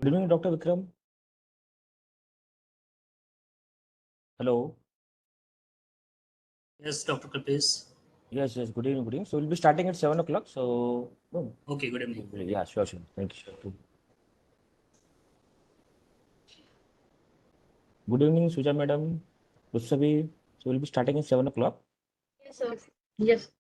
Good evening, Dr. Vikram. Hello. Yes, Dr. Kalpesh. Yes, yes. Good evening, good evening. So we'll be starting at 7 o'clock. So, Okay, good evening. yeah, sure, sure. Thank you. Sure. Good evening, Suja Madam. Rusavi. So we'll be starting at 7 o'clock. Yes, sir. Yes.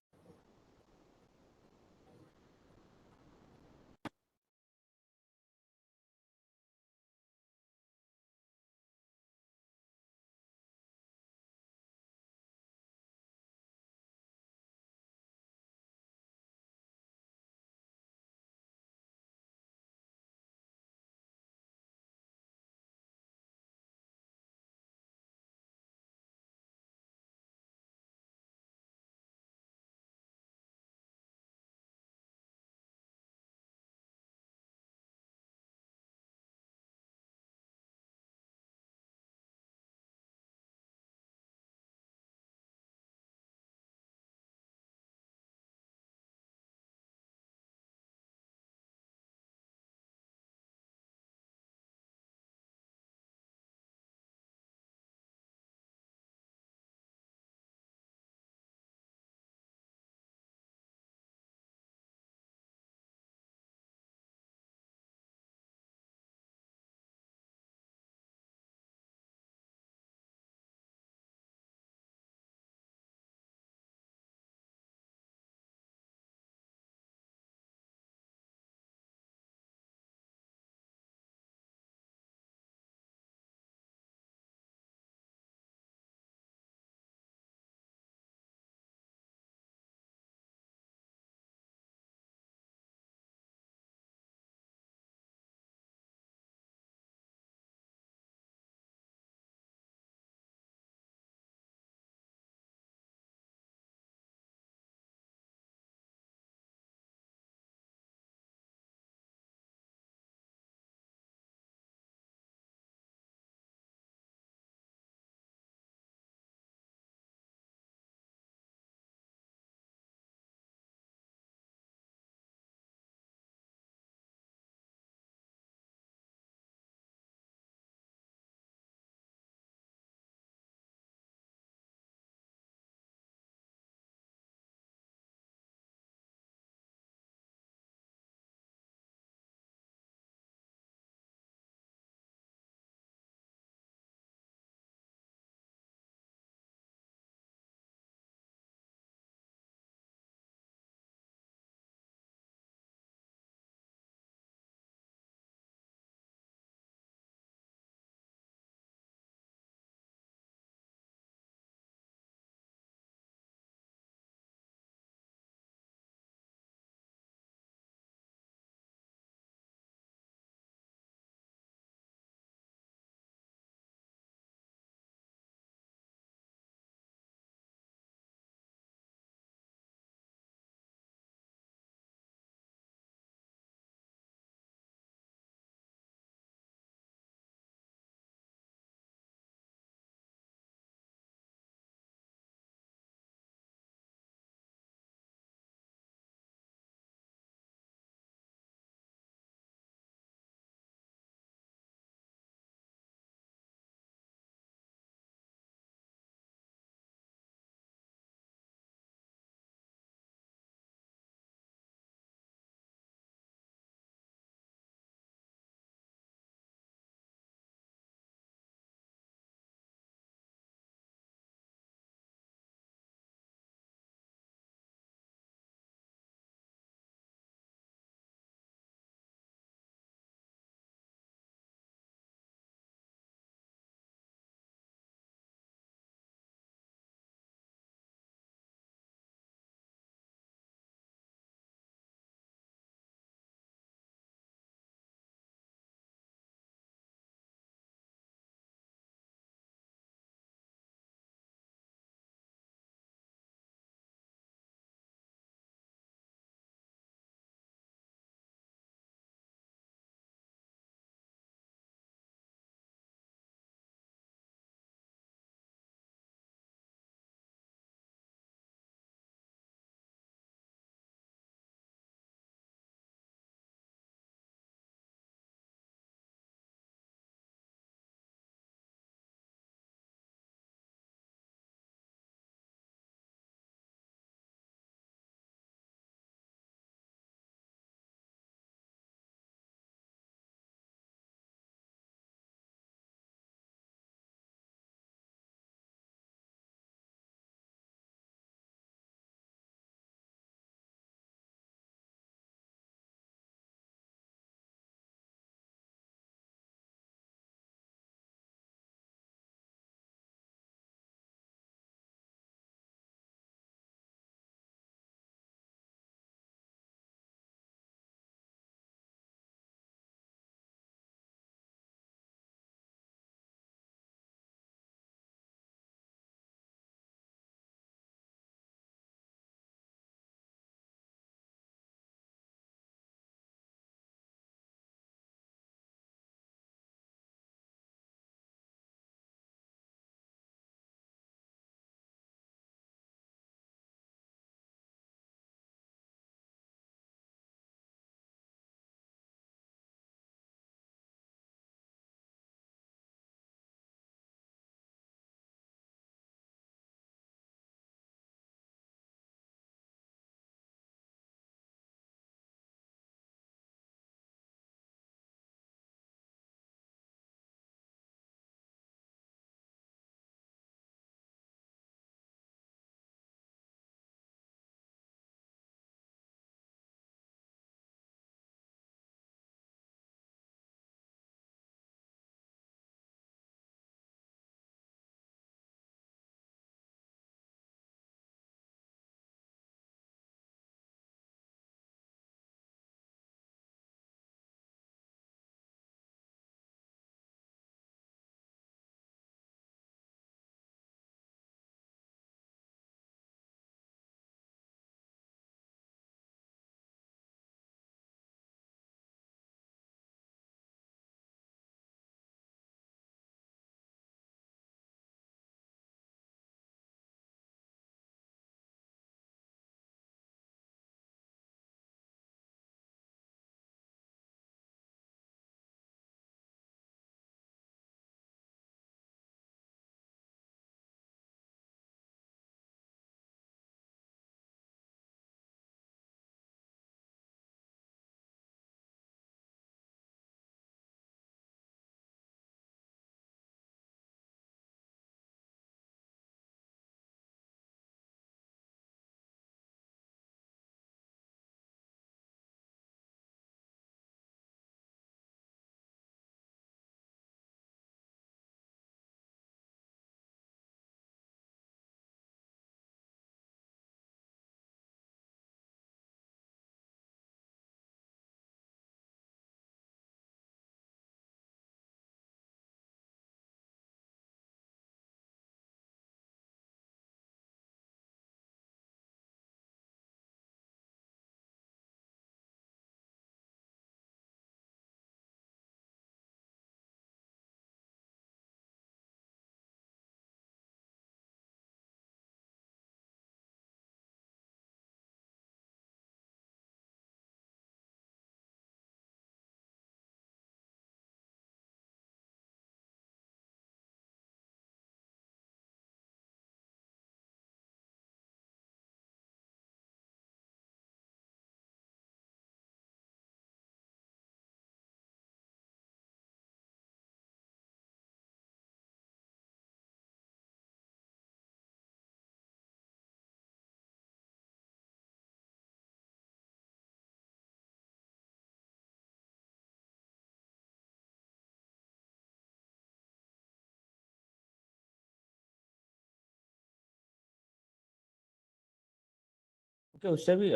Okay, Utsavi,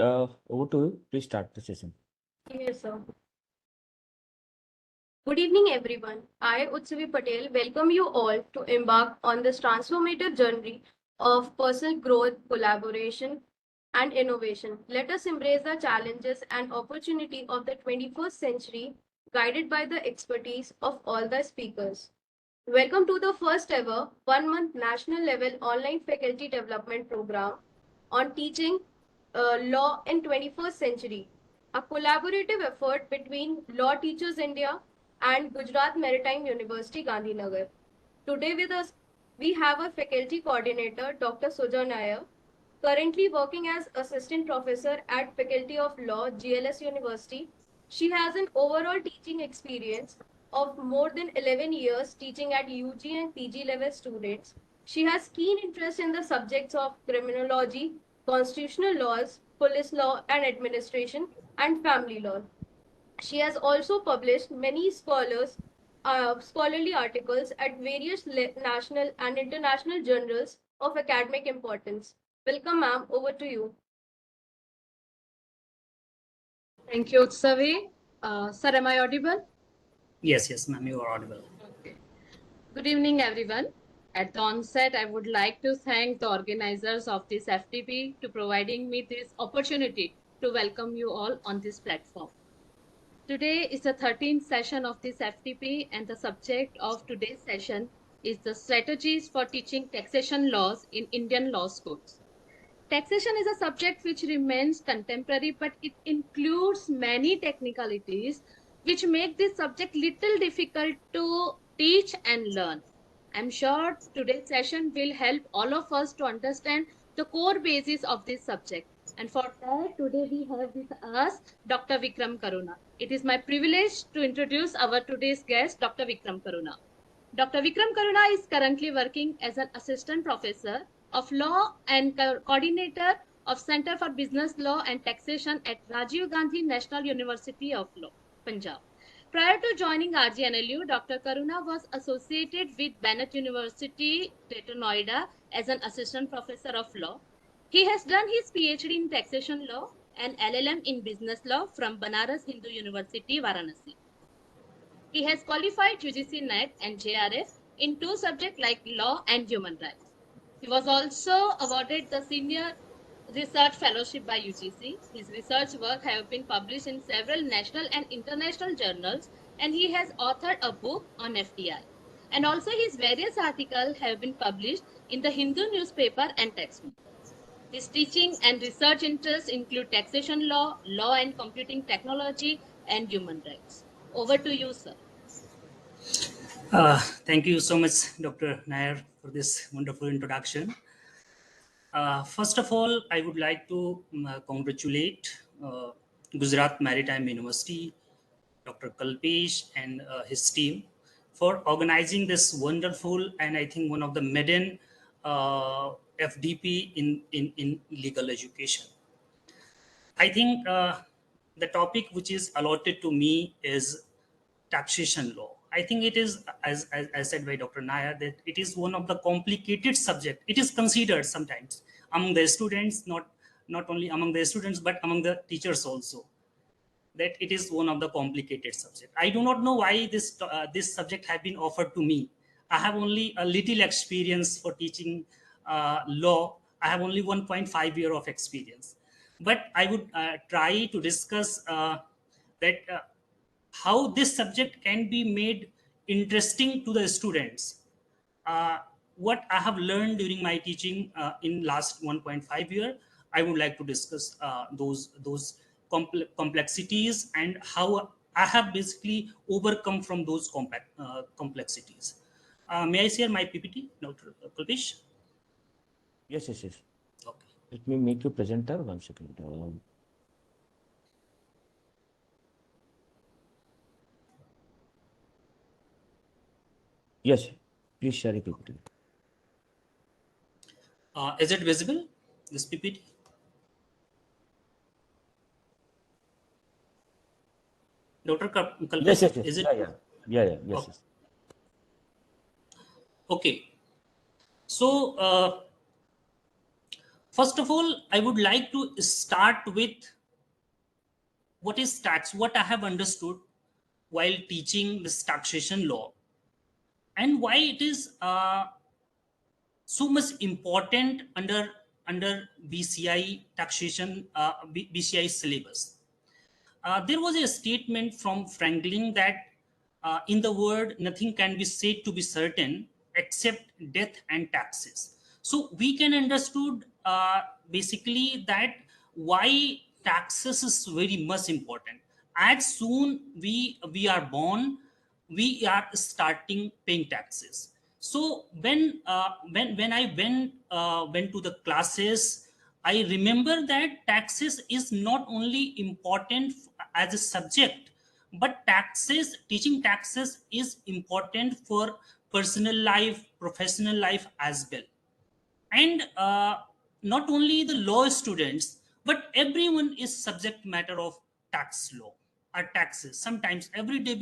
over to you. Please start the session. Yes, sir. Good evening, everyone. I, Utsavi Patel, welcome you all to embark on this transformative journey of personal growth, collaboration, and innovation. Let us embrace the challenges and opportunity of the 21st century, guided by the expertise of all the speakers. Welcome to the first ever 1 month national level online faculty development program on teaching law in 21st century, a collaborative effort between Law Teachers India and Gujarat Maritime University Gandhinagar. Today with us, we have a faculty coordinator, Dr. Sujan Nair, currently working as assistant professor at Faculty of Law, GLS University. She has an overall teaching experience of more than 11 years teaching at UG and PG level students. She has keen interest in the subjects of criminology, constitutional laws, police law and administration, and family law. She has also published many scholarly articles at various national and international journals of academic importance. Welcome, ma'am. Over to you. Thank you, Utsavi. Sir, am I audible? Yes, ma'am, you are audible. Okay. Good evening, everyone. At the onset, I would like to thank the organizers of this FTP to providing me this opportunity to welcome you all on this platform. Today is the 13th session of this FTP, and the subject of today's session is the strategies for teaching taxation laws in Indian law schools. Taxation is a subject which remains contemporary, but it includes many technicalities which make this subject little difficult to teach and learn. I'm sure today's session will help all of us to understand the core basis of this subject. And for that, today we have with us Dr. Vikram Karuna. It is my privilege to introduce our today's guest, Dr. Vikram Karuna. Dr. Vikram Karuna is currently working as an assistant professor of law and coordinator of Center for Business Law and Taxation at Rajiv Gandhi National University of Law, Punjab. Prior to joining RGNLU, Dr. Karuna was associated with Bennett University, Greater Noida as an assistant professor of law. He has done his PhD in taxation law and LLM in business law from Banaras Hindu University, Varanasi. He has qualified UGC NET and JRF in two subjects like law and human rights. He was also awarded the Senior Research Fellowship by UGC. His research work have been published in several national and international journals, and he has authored a book on FDI. And also his various articles have been published in the Hindu newspaper and textbook. His teaching and research interests include taxation law, law and computing technology, and human rights. Over to you, sir. Thank you so much, Dr. Nair, for this wonderful introduction. First of all, I would like to congratulate Gujarat Maritime University, Dr. Kalpesh, and his team for organizing this wonderful and I think one of the maiden FDP in legal education. I think the topic which is allotted to me is taxation law. I think it is, as said by Dr. Nair, that it is one of the complicated subject. It is considered sometimes among the students, not only among the students, but among the teachers also, that it is one of the complicated subject. I do not know why this subject have been offered to me. I have only a little experience for teaching law. I have only 1.5 year of experience, but I would try to discuss that how this subject can be made interesting to the students. uh, what I have learned during my teaching in last 1.5 year, I would like to discuss those complexities and how I have basically overcome from those complexities. May I share my PPT, Dr. Kulpish? Yes. Okay. Let me make you presenter. 1 second. Yes, please share it. PPT. Is it visible, this PPT? Dr. Kalpesh, Yes. is it? Yeah. Yes. Okay. Okay. So, First of all, I would like to start with what is tax, what I have understood while teaching this taxation law, and why it is so much important under BCI taxation, BCI syllabus. There was a statement from Franklin that in the world nothing can be said to be certain except death and taxes. So we can understood basically that why taxes is very much important. As soon we are born, we are starting paying taxes. So when I went to the classes, I remember that taxes is not only important as a subject, but taxes, teaching taxes is important for personal life, professional life as well. And not only the law students, but everyone is subject matter of tax law or taxes. Sometimes every day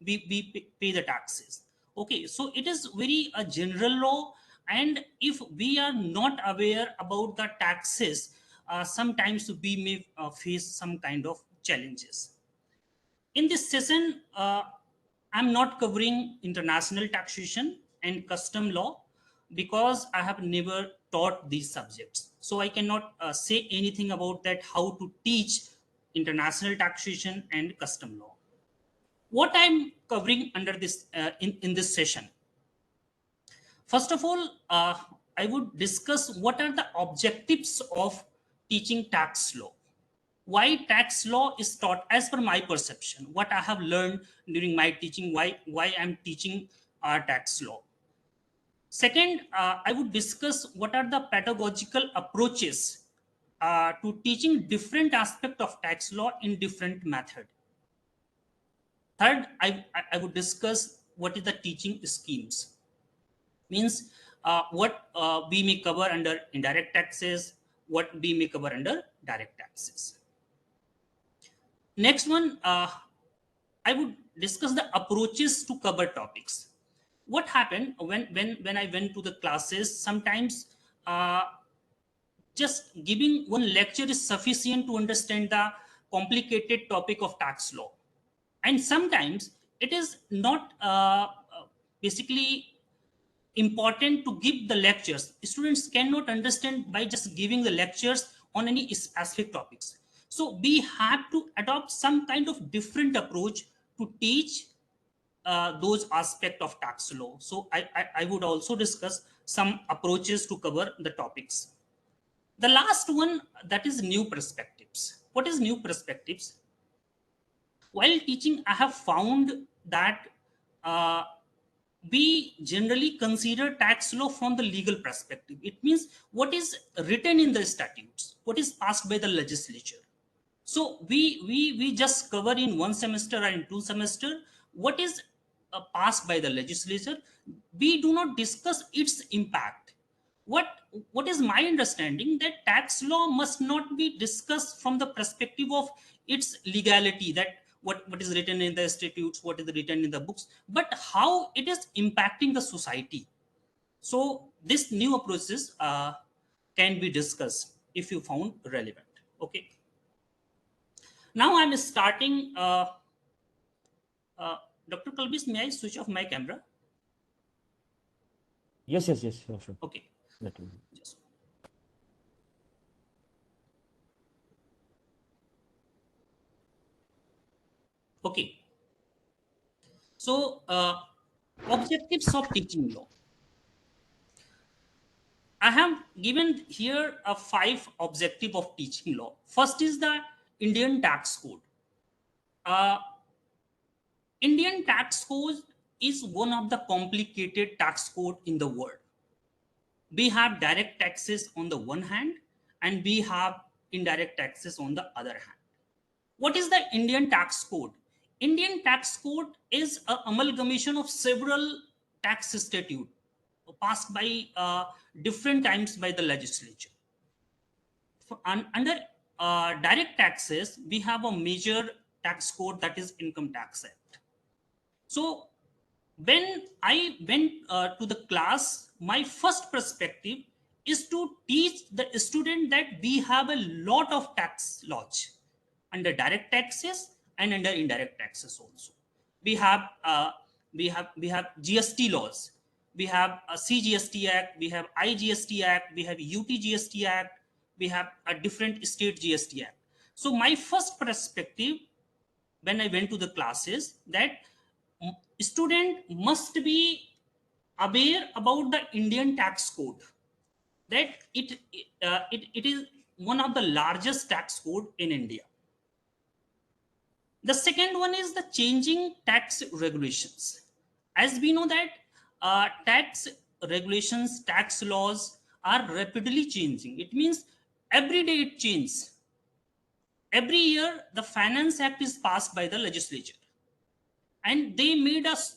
we pay the taxes. Okay, so it is very a general law, and if we are not aware about the taxes, sometimes we may face some kind of challenges. In this session, I'm not covering international taxation and custom law because I have never taught these subjects. So I cannot say anything about that, how to teach international taxation and custom law. What I'm covering under this in this session. First of all, I would discuss what are the objectives of teaching tax law, why tax law is taught as per my perception, what I have learned during my teaching, why I'm teaching tax law. Second, I would discuss what are the pedagogical approaches to teaching different aspect of tax law in different method. Third, I would discuss what is the teaching schemes, means what we may cover under indirect taxes, what we may cover under direct taxes. Next one, I would discuss the approaches to cover topics. What happened when I went to the classes? Sometimes uh, just giving one lecture is sufficient to understand the complicated topic of tax law, and sometimes it is not basically important to give the lectures. Students cannot understand by just giving the lectures on any specific topics. So we have to adopt some kind of different approach to teach those aspects of tax law. So I would also discuss some approaches to cover the topics. The last one, that is new perspectives. What is new perspectives? While teaching, I have found that uh, we generally consider tax law from the legal perspective. It means what is written in the statutes, what is passed by the legislature. So we just cover in one semester or in two semester what is passed by the legislature. We do not discuss its impact. What is my understanding, that tax law must not be discussed from the perspective of its legality, that what is written in the statutes, what is written in the books, but how it is impacting the society. So this new approaches can be discussed if you found relevant. Okay, now I'm starting. Uh, Dr. Kalbis, may I switch off my camera? Yes, yes, yes, sure, sure. Okay. That will be. Just. Okay. So, objectives of teaching law. I have given here a 5 objective of teaching law. First is the Indian tax code. Uh, Indian tax code is one of the complicated tax code in the world. We have direct taxes on the one hand, and we have indirect taxes on the other hand. What is the Indian tax code? Indian tax code is an amalgamation of several tax statutes passed by different times by the legislature. Under direct taxes, we have a major tax code, that is Income Tax Act. So when I went to the class, my first perspective is to teach the student that we have a lot of tax laws under direct taxes and under indirect taxes also. We have GST laws. We have a CGST Act. We have IGST Act. We have UTGST Act. We have a different state GST Act. So my first perspective when I went to the classes that student must be aware about the Indian tax code, that it is one of the largest tax code in India. The second one is the changing tax regulations. As we know that tax regulations, tax laws are rapidly changing. It means every day it changes. Every year, the Finance Act is passed by the legislature, and they made us,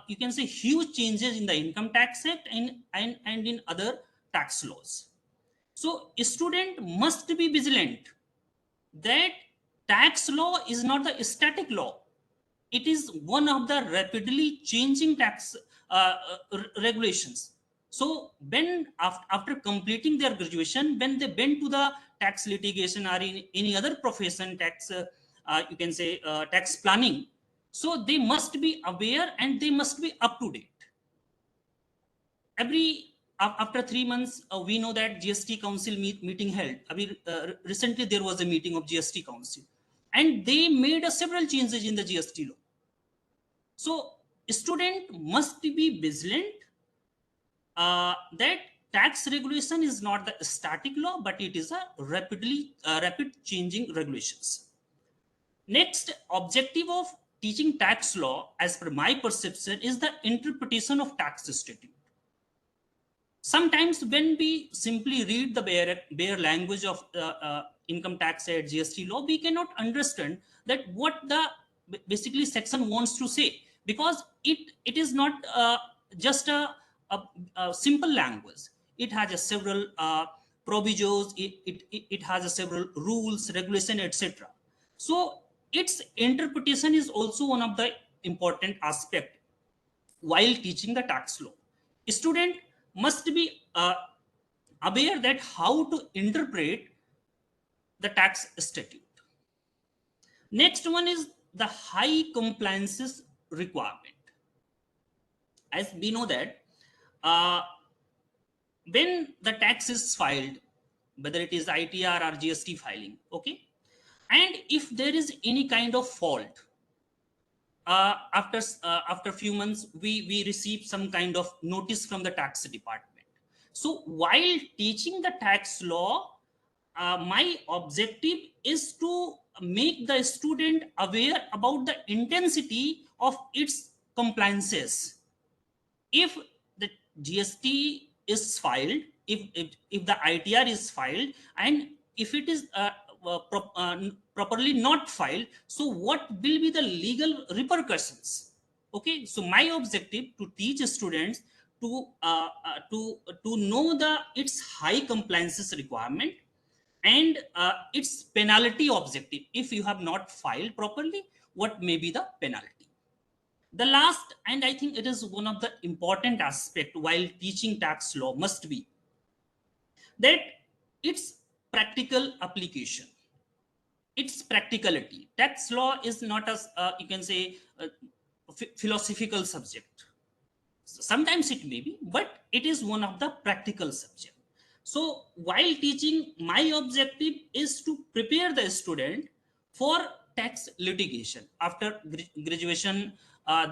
you can say, huge changes in the Income Tax Act and in other tax laws. So, a student must be vigilant that tax law is not the static law. It is one of the rapidly changing tax regulations. So when after completing their graduation, when they went to the tax litigation or in any other profession, tax you can say tax planning, so they must be aware and they must be up to date. After 3 months, we know that GST Council meeting held. Recently there was a meeting of GST Council, and they made several changes in the GST law. So student must be vigilant that tax regulation is not the static law, but it is a rapid changing regulations. Next, objective of teaching tax law, as per my perception, is the interpretation of tax statute. Sometimes when we simply read the bare language of income tax act, GST law, we cannot understand that what the basically section wants to say, because it is not just a simple language. It has a several provisos, it has a several rules, regulation, etc. So its interpretation is also one of the important aspect while teaching the tax law. Student must be aware that how to interpret the tax statute. Next one is the high compliances requirement. As we know that uh, when the tax is filed, whether it is ITR or GST filing, okay, and if there is any kind of fault, after few months we receive some kind of notice from the tax department. So while teaching the tax law, my objective is to make the student aware about the intensity of its compliances. If the GST is filed, if the ITR is filed, and if it is properly not filed, so what will be the legal repercussions? Okay, so my objective to teach students to know the its high compliances requirement and its penalty objective. If you have not filed properly, what may be the penalty? The last, and I think it is one of the important aspect while teaching tax law, must be that its practical application, its practicality. Tax law is not as you can say philosophical subject. Sometimes it may be, but it is one of the practical subject. So while teaching, my objective is to prepare the student for tax litigation. After graduation,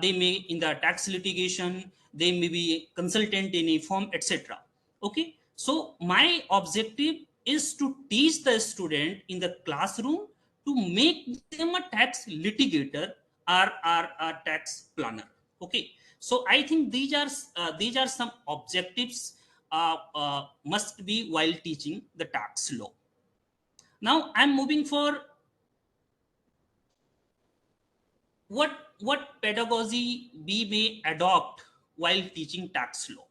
they may in the tax litigation, they may be consultant in a firm, etc. Okay, so my objective is to teach the student in the classroom to make them a tax litigator or a tax planner. Okay, so I think these are some objectives must be while teaching the tax law. Now I'm moving for what pedagogy we may adopt while teaching tax law.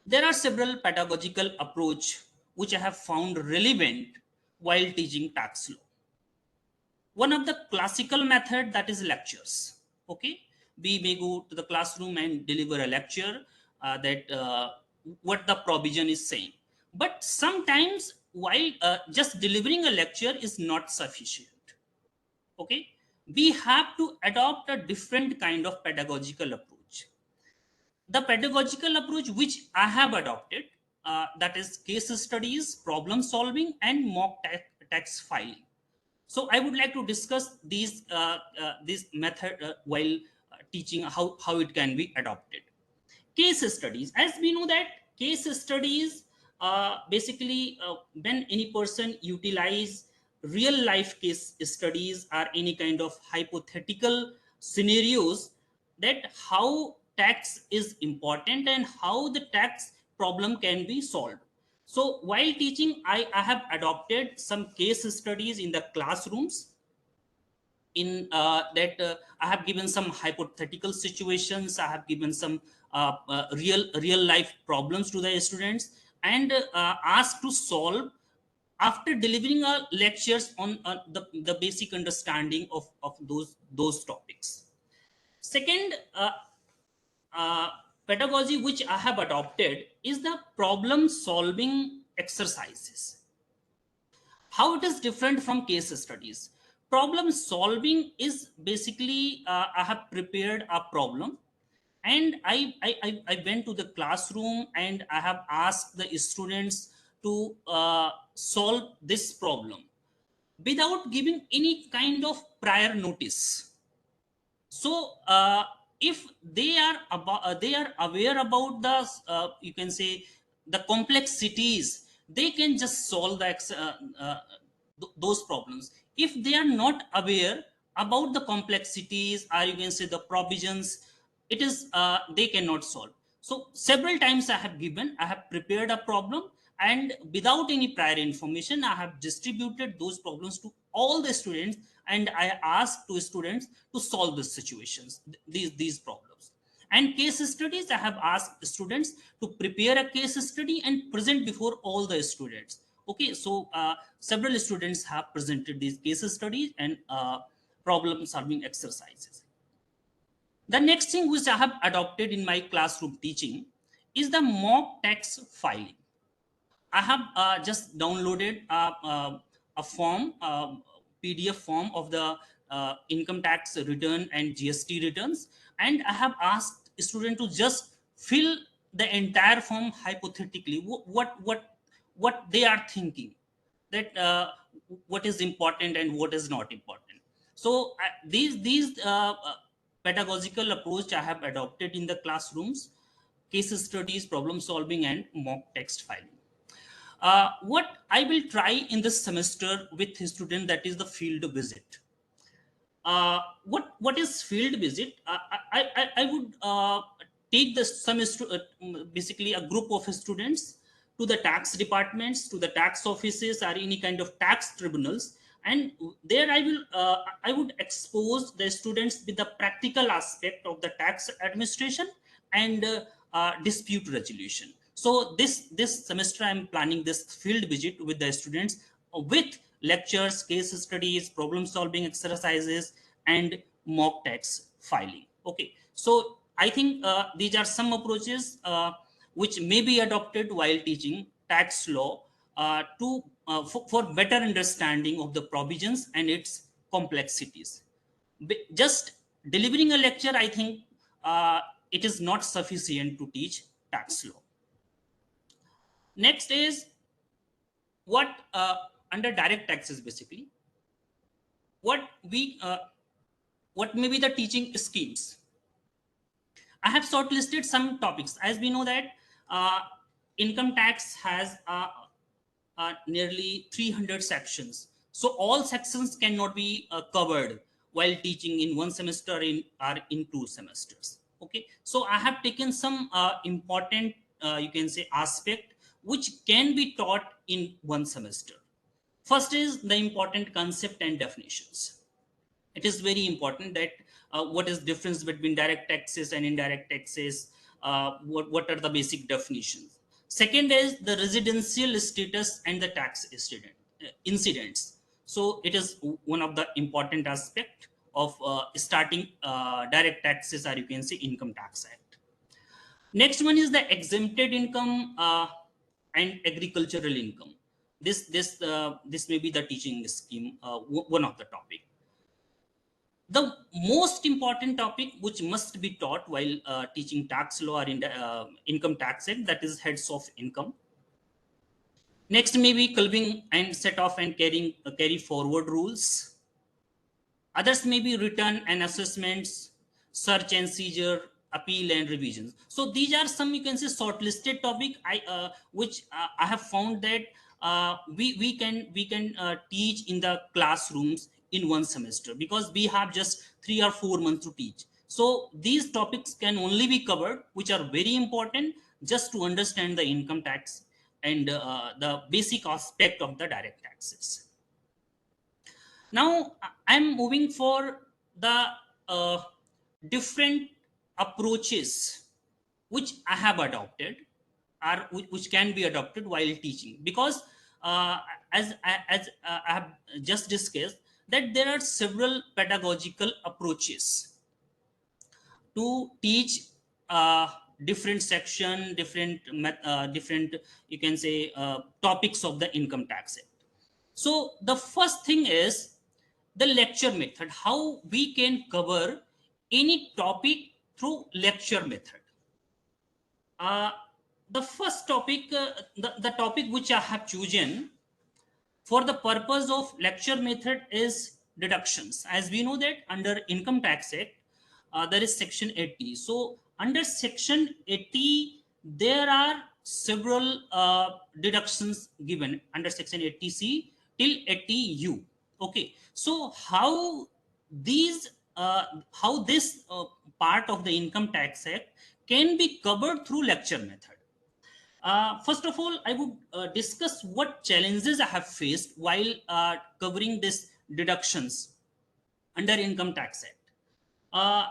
There are several pedagogical approach which I have found relevant while teaching tax law. One of the classical method, that is lectures. Okay, we may go to the classroom and deliver a lecture that what the provision is saying. But sometimes while just delivering a lecture is not sufficient. Okay, we have to adopt a different kind of pedagogical approach. The pedagogical approach which I have adopted, that is case studies, problem solving, and mock text filing. So I would like to discuss this method while teaching how it can be adopted. Case studies, as we know that case studies basically when any person utilize real life case studies or any kind of hypothetical scenarios, that how tax is important and how the tax problem can be solved. So while teaching, I have adopted some case studies in the classrooms. In that I have given some hypothetical situations, I have given some real life problems to the students, and asked to solve after delivering lectures on the basic understanding of those topics. Second uh, pedagogy which I have adopted is the problem solving exercises. How it is different from case studies? Problem solving is basically I have prepared a problem, and I went to the classroom and I have asked the students to solve this problem without giving any kind of prior notice. So if they are aware about the you can say the complexities, they can just solve those problems. If they are not aware about the complexities, or you can say the provisions, it is they cannot solve. So several times I have prepared a problem, and without any prior information I have distributed those problems to all the students, and I asked to students to solve these situations, these problems. And case studies, I have asked students to prepare a case study and present before all the students. Okay, so several students have presented these case studies and problem solving exercises. The next thing which I have adopted in my classroom teaching is the mock text filing. I have just downloaded a form, PDF form of the income tax return and GST returns, and I have asked student to just fill the entire form hypothetically. What they are thinking, that what is important and what is not important. So these pedagogical approach I have adopted in the classrooms: case studies, problem solving, and mock text filing. What I will try in this semester with his student, that is the field visit. What is field visit? I would take the semester basically a group of students to the tax departments, to the tax offices, or any kind of tax tribunals, and there I would expose the students with the practical aspect of the tax administration and dispute resolution. So this semester I'm planning this field visit with the students with lectures, case studies, problem solving exercises, and mock tax filing. Okay, so I think these are some approaches which may be adopted while teaching tax law for better understanding of the provisions and its complexities. Just delivering a lecture, I think it is not sufficient to teach tax law. Next is what under direct taxes, basically what we what may be the teaching schemes. I have shortlisted some topics. As we know that income tax has nearly 300 sections. So all sections cannot be covered while teaching in one semester or in 2 semesters. Okay, so I have taken some important, you can say, aspect which can be taught in one semester. First is the important concept and definitions. It is very important that what is difference between direct taxes and indirect taxes, what are the basic definitions. Second is the residential status and the tax incidents. So it is one of the important aspect of starting direct taxes, or you can say income tax act. Next one is the exempted income and agricultural income. This may be the teaching scheme, one of the topic. The most important topic which must be taught while teaching tax law or in the income tax act, that is heads of income. Next may be culving and set off and carry forward rules. Others may be return and assessments, search and seizure, appeal and revisions. So these are some, you can say, shortlisted topic which I have found that we can teach in the classrooms in one semester, because we have just 3 or 4 months to teach. So these topics can only be covered, which are very important just to understand the income tax and the basic aspect of the direct taxes. Now I'm moving for the uh, different approaches which I have adopted, or which can be adopted while teaching, because as I have just discussed, that there are several pedagogical approaches to teach uh, different section, different, you can say, topics of the income tax act. So the first thing is the lecture method, how we can cover any topic through lecture method. uh, the first topic, the topic which I have chosen for the purpose of lecture method is deductions. As we know that under income tax act, there is section 80. So under section 80, there are several deductions given under section 80C till 80U. Okay, so these how this part of the income tax act can be covered through lecture method. First of all, I would discuss what challenges I have faced while covering this deductions under Income Tax Act. Uh,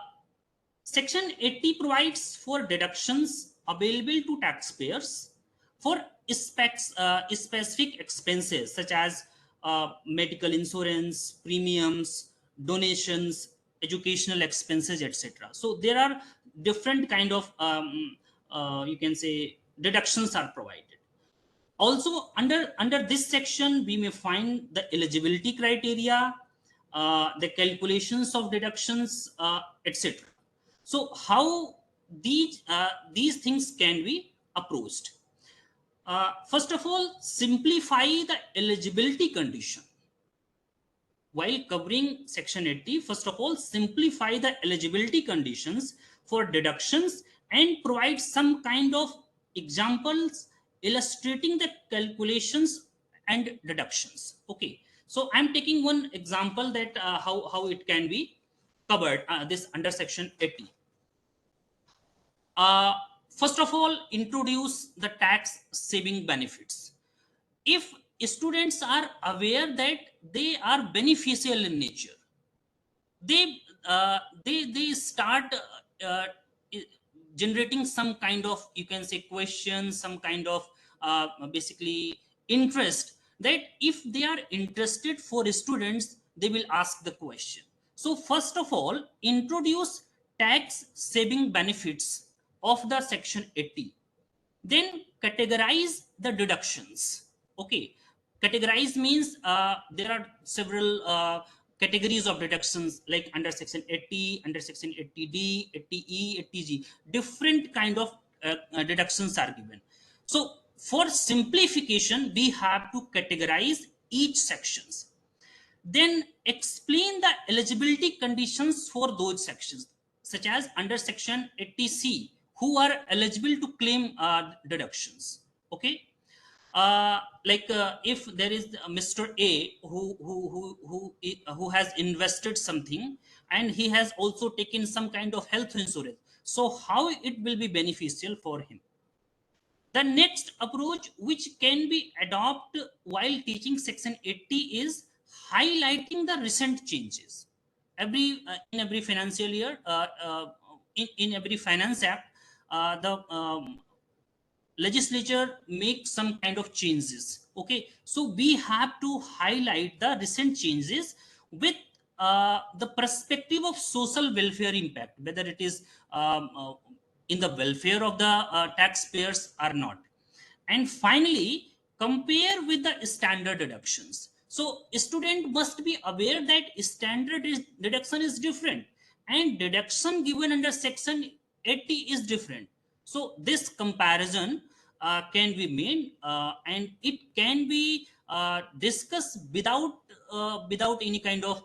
Section 80 provides for deductions available to taxpayers for specific expenses such as medical insurance, premiums, donations, educational expenses, etc. So there are different kind of you can say deductions are provided. Also under this section, we may find the eligibility criteria, the calculations of deductions, etc. So how these things can be approached? First of all, simplify the eligibility condition. While covering section 80, first of all, simplify the eligibility conditions for deductions and provide some kind of examples illustrating the calculations and deductions. Okay, so I'm taking one example that how it can be covered, this under section 80. uh, First of all, introduce the tax saving benefits. If students are aware that they are beneficial in nature, they start uh, generating some kind of, you can say, questions, some kind of basically interest, that if they are interested for students, they will ask the question. So first of all, introduce tax saving benefits of the section 80. Then categorize the deductions. Okay, categorize means there are several categories of deductions, like under section 80, under section 80D, 80E, 80G, different kind of deductions are given. So for simplification, we have to categorize each sections. Then explain the eligibility conditions for those sections, such as under section 80C, who are eligible to claim deductions. Okay, if there is Mr. A who has invested something, and he has also taken some kind of health insurance, so how it will be beneficial for him. The next approach which can be adopted while teaching section 80 is highlighting the recent changes. In every financial year, in every finance act, the legislature makes some kind of changes. Okay, so we have to highlight the recent changes with the perspective of social welfare impact, whether it is in the welfare of the taxpayers or not. And finally, compare with the standard deductions. So student must be aware that deduction is different, and deduction given under section 80 is different. So this comparison can be made, and it can be discussed without any kind of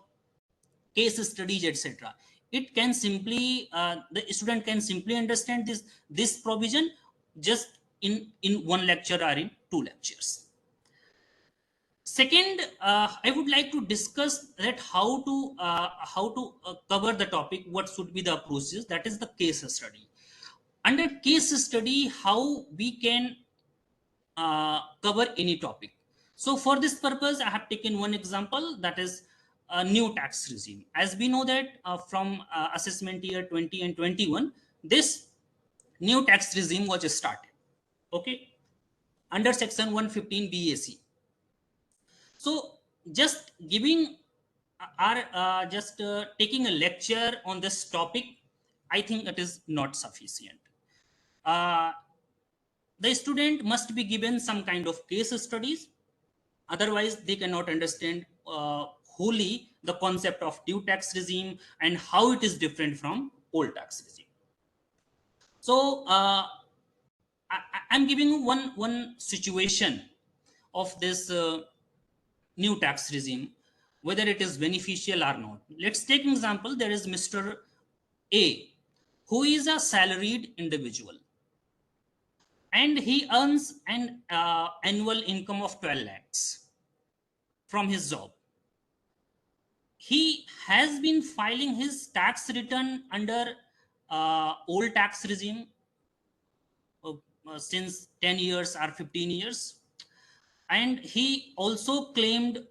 case studies, etc. It can simply the student can simply understand this provision just in one lecture or in two lectures. Second, I would like to discuss that how to cover the topic, what should be the approaches, that is the case study. Under case study, how we can cover any topic. So for this purpose, I have taken one example, that is a new tax regime. As we know that from assessment year 20 and 21, this new tax regime was started. Okay, under section 115 BAC. So just giving or just taking a lecture on this topic, I think it is not sufficient. Uh, the student must be given some kind of case studies, otherwise they cannot understand wholly the concept of new tax regime and how it is different from old tax regime. So I'm giving one situation of this new tax regime, whether it is beneficial or not. Let's take an example. There is Mr. A, who is a salaried individual, and he earns an annual income of 12 lakhs from his job. He has been filing his tax return under old tax regime since 10 years or 15 years. And he also claimed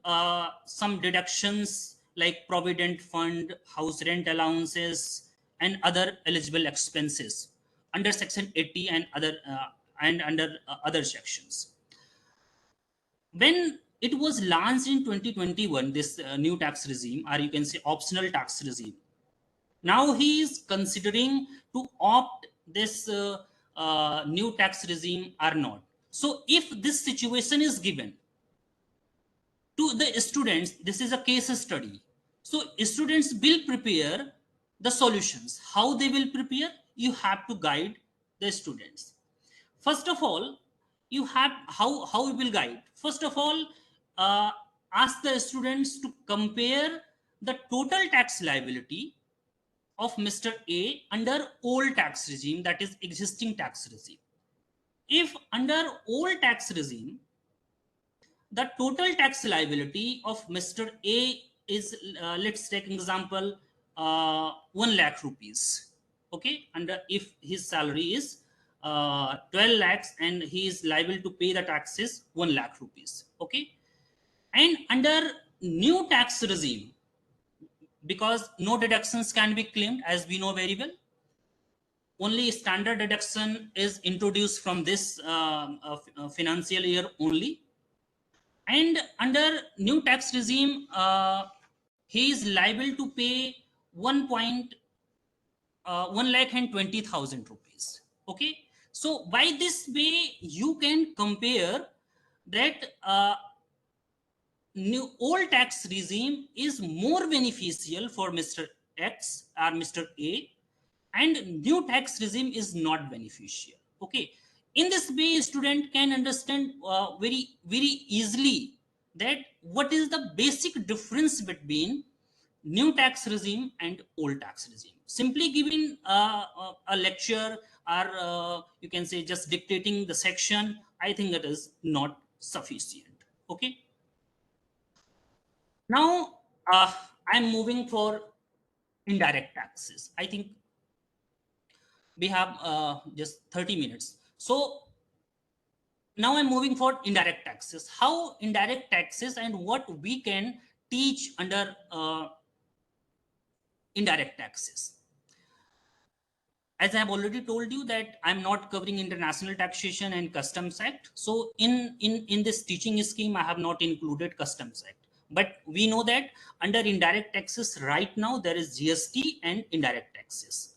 some deductions like provident fund, house rent allowances, and other eligible expenses under section 80 and other and under other sections. When it was launched in 2021, this new tax regime, or you can say optional tax regime, now he is considering to opt this new tax regime or not. So if this situation is given to the students, this is a case study. So students will prepare the solutions. How they will prepare? You have to guide the students. First of all, you have how you will guide. First of all, uh, ask the students to compare the total tax liability of Mr. A under old tax regime, that is existing tax regime. If under old tax regime, the total tax liability of Mr. A is, let's take an example, 1 lakh rupees. Okay, and if his salary is 12 lakhs and he is liable to pay the taxes 1 lakh rupees. Okay, and under new tax regime, because no deductions can be claimed, as we know very well, only standard deduction is introduced from this financial year only. And under new tax regime, he is liable to pay 1 lakh and 20,000 rupees. Okay, so by this way you can compare that new old tax regime is more beneficial for Mr. X or Mr. A, and new tax regime is not beneficial. Okay, in this way student can understand very easily that what is the basic difference between new tax regime and old tax regime. Simply giving a lecture or you can say just dictating the section, I think that is not sufficient. Okay, now I'm moving for indirect taxes. I think we have just 30 minutes. So now I'm moving for indirect taxes. How indirect taxes and what we can teach under indirect taxes. As I have already told you that I'm not covering international taxation and customs act. So in this teaching scheme, I have not included customs act. But we know that under indirect taxes right now, there is GST and indirect taxes,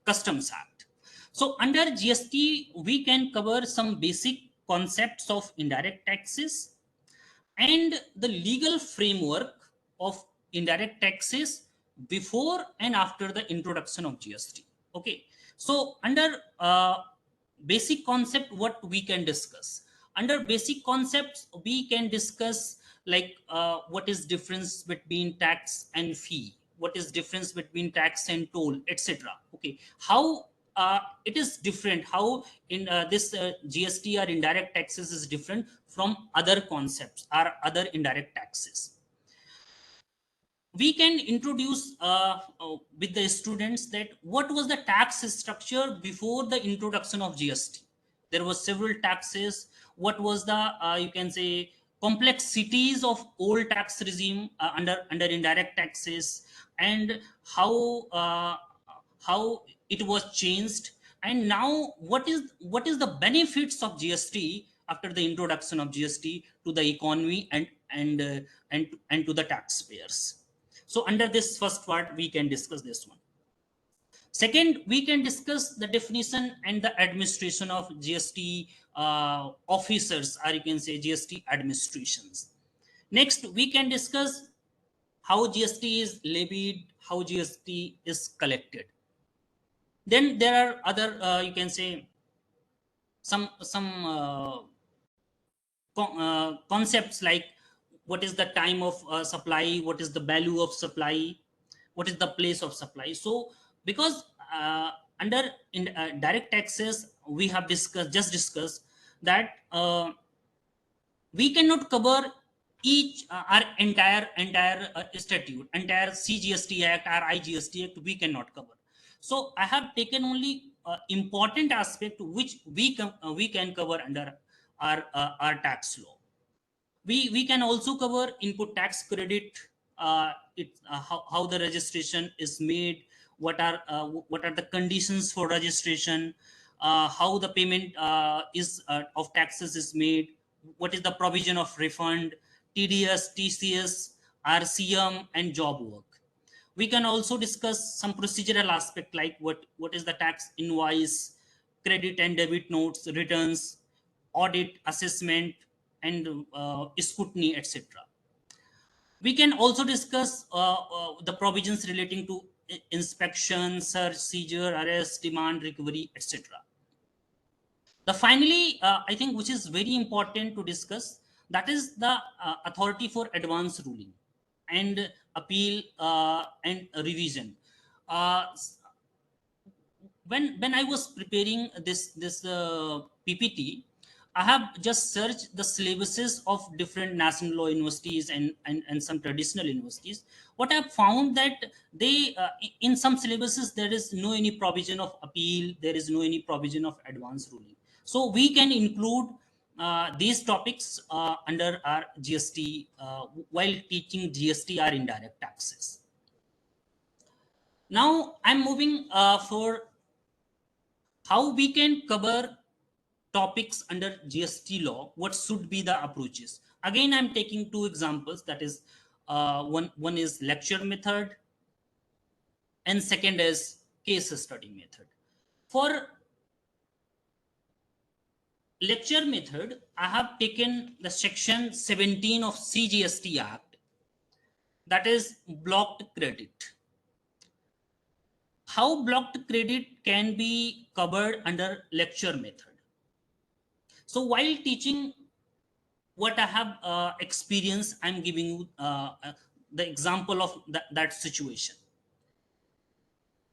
customs act. So under GST, we can cover some basic concepts of indirect taxes and the legal framework of indirect taxes before and after the introduction of GST. Okay, so under basic concept, what we can discuss? Under basic concepts, we can discuss like what is difference between tax and fee, what is difference between tax and toll, etc. Okay, how it is different, how in this GST or indirect taxes is different from other concepts or other indirect taxes. We can introduce with the students that what was the tax structure before the introduction of GST. There were several taxes. What was the you can say complexities of old tax regime under indirect taxes, and how it was changed, and now what is the benefits of GST after the introduction of GST to the economy and to the taxpayers. So under this first part, we can discuss this one. Second, we can discuss the definition and the administration of GST officers, or you can say GST administrations. Next, we can discuss how GST is levied, how GST is collected. Then there are other, you can say, some concepts like what is the time of supply, what is the value of supply, what is the place of supply. So because under in direct taxes, we have discussed that we cannot cover each our entire statute, entire CGST Act or IGST Act, we cannot cover. So I have taken only important aspect which we can cover under our tax law. We can also cover input tax credit, how the registration is made, what are the conditions for registration, how the payment is of taxes is made, what is the provision of refund, TDS, TCS, RCM, and job work. We can also discuss some procedural aspect like what is the tax invoice, credit and debit notes, returns, audit, assessment, and scrutiny, etc. We can also discuss the provisions relating to inspection, search, seizure, arrest, demand, recovery, etc. The finally, I think, which is very important to discuss, that is the authority for advance ruling and appeal and revision. Uh, when I was preparing this PPT, I have just searched the syllabuses of different national law universities and some traditional universities. What I've found that they in some syllabuses there is no any provision of appeal, there is no any provision of advance ruling. So we can include these topics under our GST while teaching GST or indirect taxes. Now I'm moving for how we can cover topics under GST law, what should be the approaches. Again, I'm taking two examples, that is one is lecture method and second is case study method. For lecture method, I have taken the section 17 of CGST Act, that is blocked credit. How blocked credit can be covered under lecture method. So while teaching what I have experienced, I'm giving you the example of that situation.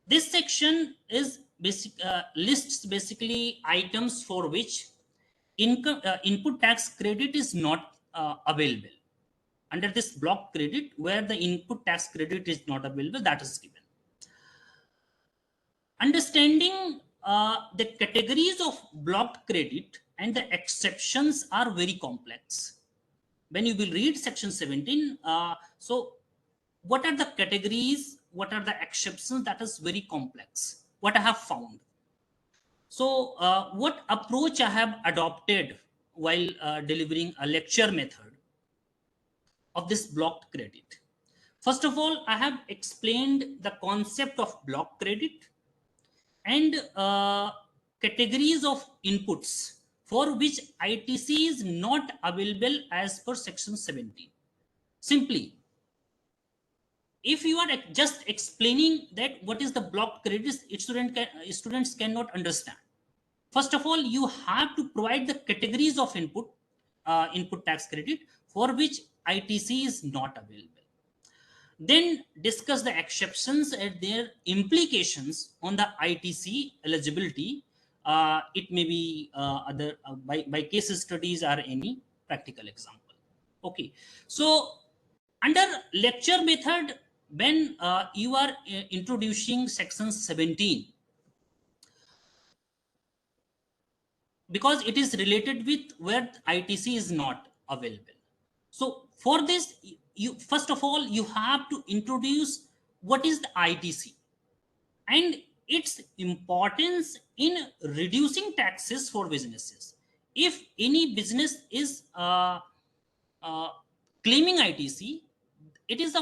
This section is lists basically items for which input tax credit is not available. Under this block credit, where the input tax credit is not available, that is given. Understanding the categories of blocked credit and the exceptions are very complex. When you will read section 17, so what are the categories, what are the exceptions, that is very complex, what I have found. So what approach I have adopted while delivering a lecture method of this blocked credit. First of all, I have explained the concept of block credit and categories of inputs for which ITC is not available as per section 17. Simply, if you are just explaining that what is the blocked credits, students cannot understand. First of all, you have to provide the categories of input tax credit for which ITC is not available. Then discuss the exceptions and their implications on the ITC eligibility. It may be other by case studies or any practical example. Okay, so under lecture method, when you are introducing section 17, because it is related with where ITC is not available. So for this, you first of all you have to introduce what is the ITC and its importance in reducing taxes for businesses. If any business is uh, claiming ITC, it is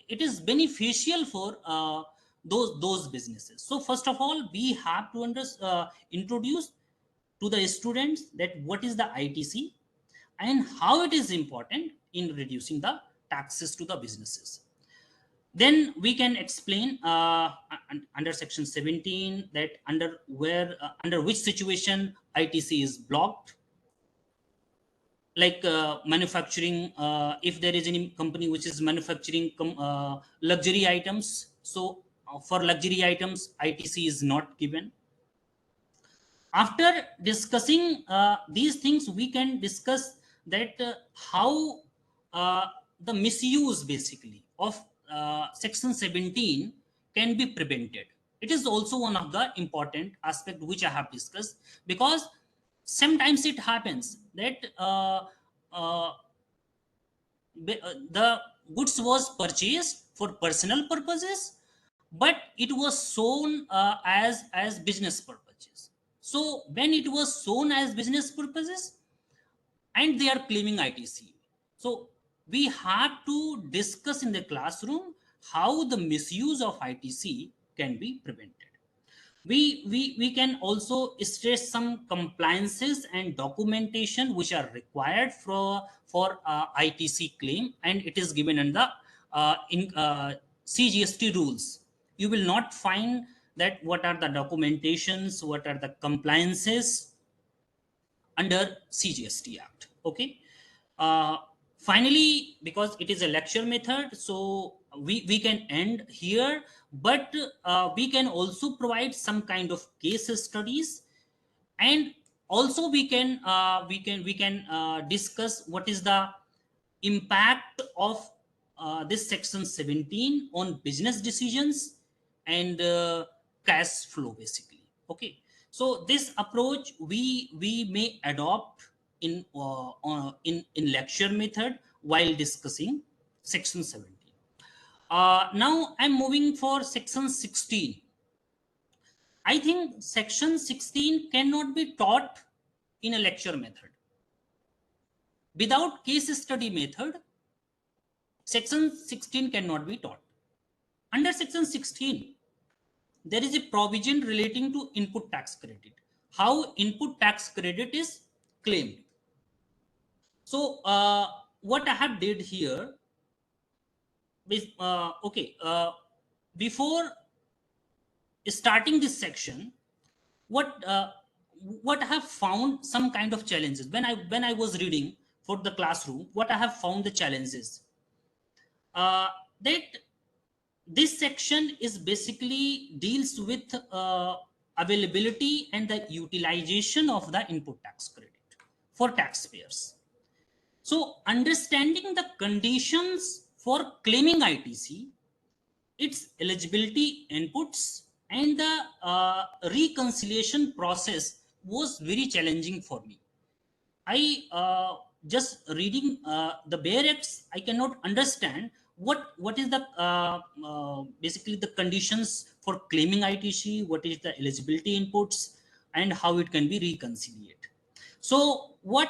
it is beneficial for those businesses. So first of all, we have to introduce to the students that what is the ITC and how it is important in reducing the taxes to the businesses. Then we can explain under section 17 that under which situation ITC is blocked, like manufacturing, if there is any company which is manufacturing luxury items, so for luxury items ITC is not given. After discussing these things, we can discuss that how the misuse basically of section 17 can be prevented. It is also one of the important aspect which I have discussed, because sometimes it happens that uh, the goods was purchased for personal purposes, but it was shown as business purposes. So when it was shown as business purposes and they are claiming ITC, so we have to discuss in the classroom how the misuse of ITC can be prevented. We can also stress some compliances and documentation which are required for ITC claim, and it is given in the in CGST rules. You will not find that what are the documentations, what are the compliances under CGST Act. Okay. Uh, Finally, because it is a lecture method, so we can end here, but we can also provide some kind of case studies, and also we can discuss what is the impact of this section 17 on business decisions and cash flow basically. Okay, so this approach we may adopt in lecture method while discussing section 17. Now I'm moving for section 16. I think section 16 cannot be taught in a lecture method. Without case study method, section 16 cannot be taught. Under section 16, there is a provision relating to input tax credit. How input tax credit is claimed. So what I have did here is, before starting this section, what I have found some kind of challenges when I was reading for the classroom. What I have found the challenges that this section is basically deals with availability and the utilization of the input tax credit for taxpayers. So understanding the conditions for claiming ITC, its eligibility inputs, and the reconciliation process was very challenging for me. I just reading the bare X, I cannot understand what is the basically the conditions for claiming ITC, what is the eligibility inputs, and how it can be reconciliated. So what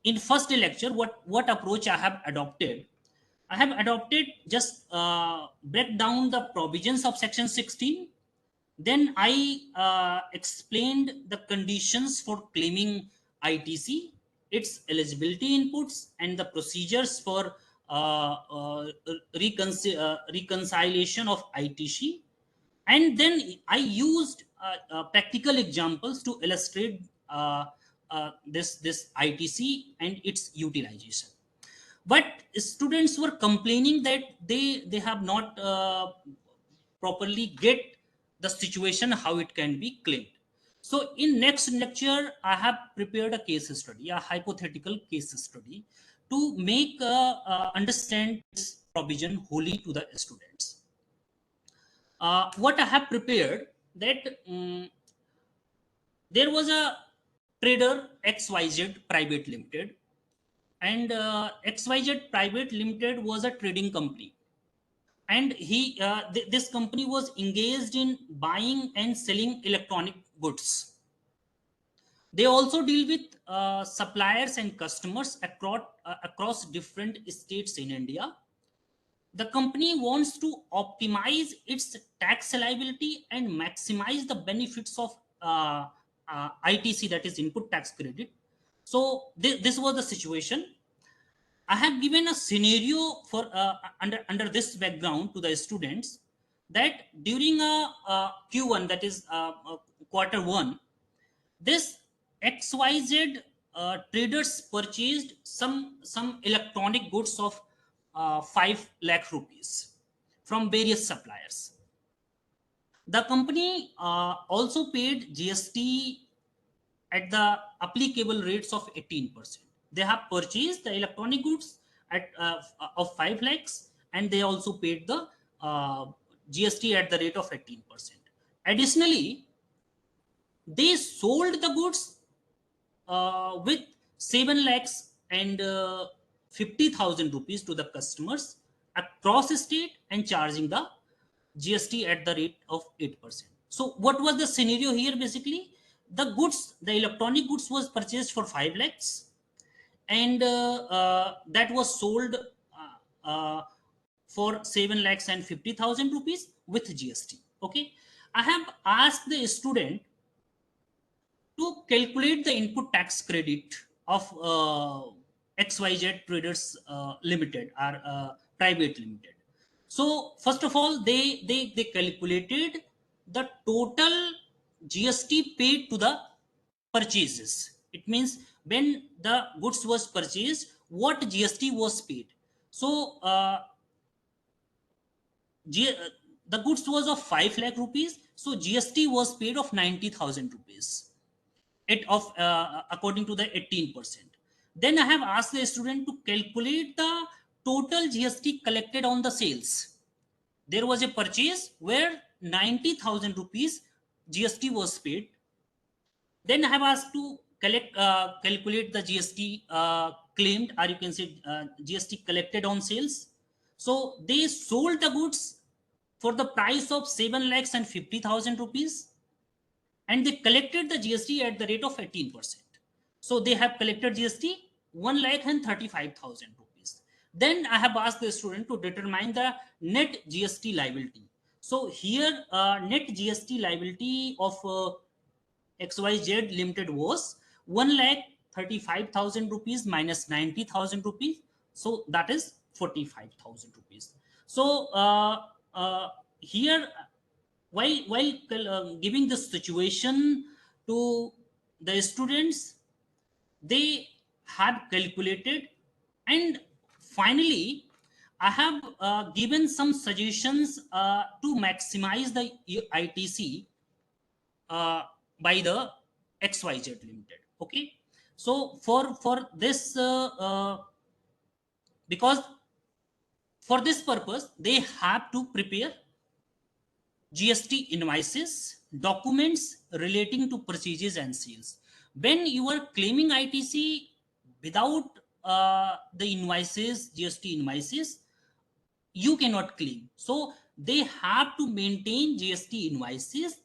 in first lecture, what approach I have adopted? I have adopted just break down the provisions of section 16, Then I explained the conditions for claiming ITC, its eligibility inputs, and the procedures for reconciliation of ITC. And then I used practical examples to illustrate this ITC and its utilization. But students were complaining that they have not properly get the situation how it can be claimed. So in next lecture I have prepared a case study, a hypothetical case study, to make understand this provision wholly to the students. What I have prepared, that there was a trader XYZ private limited, and XYZ private limited was a trading company, and this company was engaged in buying and selling electronic goods. They also deal with suppliers and customers across different states in India. The company wants to optimize its tax liability and maximize the benefits of ITC, that is input tax credit. So this was the situation. I have given a scenario for under this background to the students, that during a Q1, that is quarter one, this XYZ traders purchased some electronic goods of 5 lakh rupees from various suppliers. The company also paid GST at the applicable rates of 18%. They have purchased the electronic goods at of 5 lakhs, and they also paid the GST at the rate of 18%. Additionally, they sold the goods with 7 lakhs and 50,000 rupees to the customers across state, and charging the GST at the rate of 8%. So what was the scenario here? Basically, the electronic goods was purchased for 5 lakhs, and that was sold for 7 lakhs and 50,000 rupees with GST. Okay. I have asked the student to calculate the input tax credit of XYZ Traders Limited, or private limited. So first of all, they calculated the total GST paid to the purchases. It means when the goods was purchased, what GST was paid. So the goods was of 5 lakh rupees, so GST was paid of 90,000 rupees, it of according to the 18%. Then I have asked the student to calculate the total GST collected on the sales. There was a purchase where 90,000 rupees GST was paid. Then I have asked to calculate the GST claimed, or you can say GST collected on sales. So they sold the goods for the price of 7 lakhs and 50,000 rupees, and they collected the GST at the rate of 18%. So they have collected GST 1 lakh and 35,000 rupees. Then I have asked the student to determine the net GST liability. So here net GST liability of XYZ Limited was 1 lakh 35,000 rupees minus 90,000 rupees. So that is 45,000 rupees. So here, while giving the situation to the students, they had calculated, and finally I have given some suggestions to maximize the ITC by the XYZ Limited. Okay. So for this because for this purpose they have to prepare GST invoices, documents relating to purchases and sales. When you are claiming ITC without the invoices, GST invoices, you cannot claim. So they have to maintain GST invoices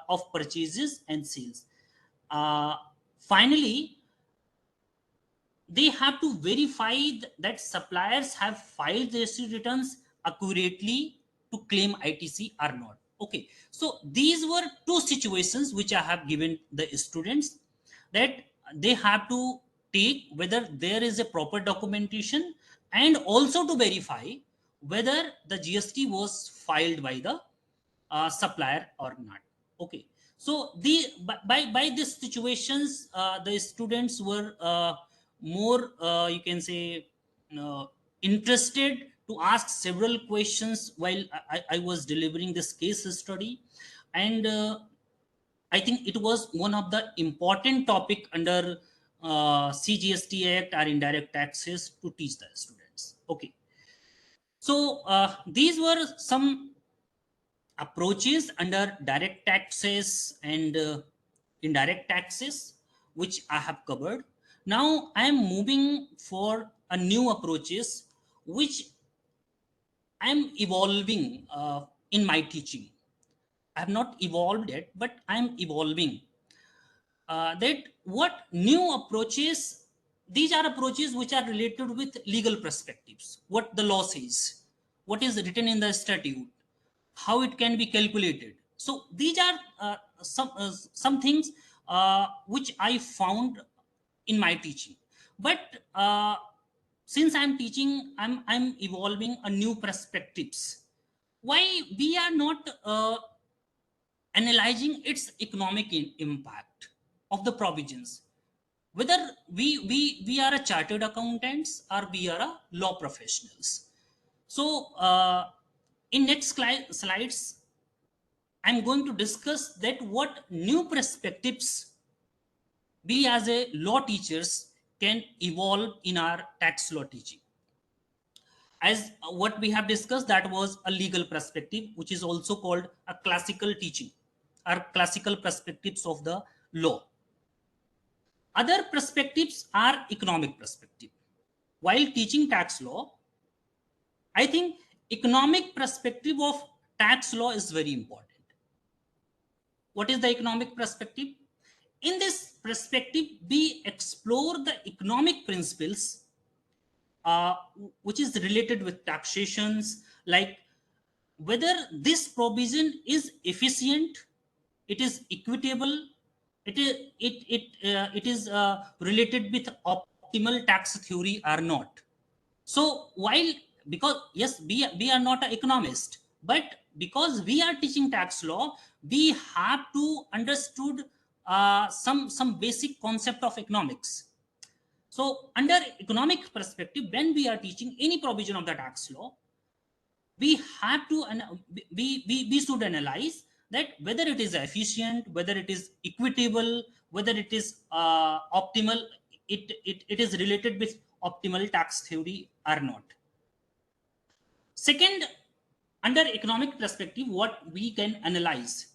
of purchases and sales. Finally, they have to verify that suppliers have filed GST returns accurately to claim ITC or not. Okay, so these were two situations which I have given the students, that they have to take whether there is a proper documentation, and also to verify whether the GST was filed by the supplier or not. Okay, so the by these situations, the students were more, you can say, uh, interested to ask several questions while I was delivering this case study. And I think it was one of the important topic under CGST Act or indirect taxes to teach the students. Okay, so these were some approaches under direct taxes and indirect taxes which I have covered. Now I am moving for a new approaches which I am evolving in my teaching. I have not evolved yet, but I am evolving. That what new approaches, these are approaches which are related with legal perspectives, what the law says, what is written in the statute, how it can be calculated. So these are some things which I found in my teaching. But since I'm teaching, I'm evolving a new perspectives. Why we are not analyzing its economic impact of the provisions, whether we are a chartered accountants or we are a law professionals. So in next slides I'm going to discuss that what new perspectives we as a law teachers can evolve in our tax law teaching. As what we have discussed, that was a legal perspective, which is also called a classical teaching or classical perspectives of the law. Other perspectives are economic perspective. While teaching tax law, I think economic perspective of tax law is very important. What is the economic perspective? In this perspective, we explore the economic principles uh, which is related with taxations, like whether this provision is efficient, it is equitable, it is related with optimal tax theory or not. So while, because yes, we are not an economist, but because we are teaching tax law, we have to understood some basic concept of economics. So under economic perspective, when we are teaching any provision of the tax law, we have to, and we should analyze that whether it is efficient, whether it is equitable, whether it is optimal, it is related with optimal tax theory or not. Second, under economic perspective, what we can analyze,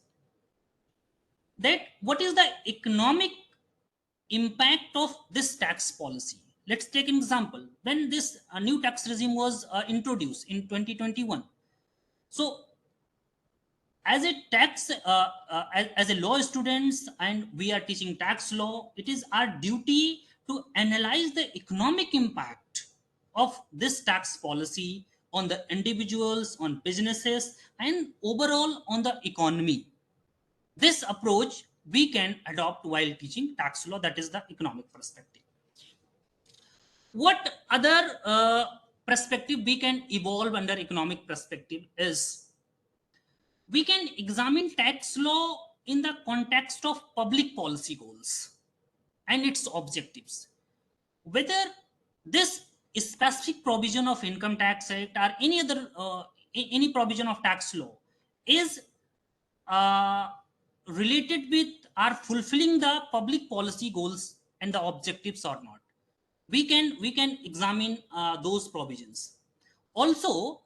that what is the economic impact of this tax policy. Let's take an example. When this new tax regime was introduced in 2021, so as a tax as a law students and we are teaching tax law, it is our duty to analyze the economic impact of this tax policy on the individuals, on businesses, and overall on the economy. This approach we can adopt while teaching tax law, that is the economic perspective. What other perspective we can evolve under economic perspective is, we can examine tax law in the context of public policy goals and its objectives. Whether this specific provision of income tax act or any other any provision of tax law is uh, related with or fulfilling the public policy goals and the objectives or not. We can examine those provisions. Also,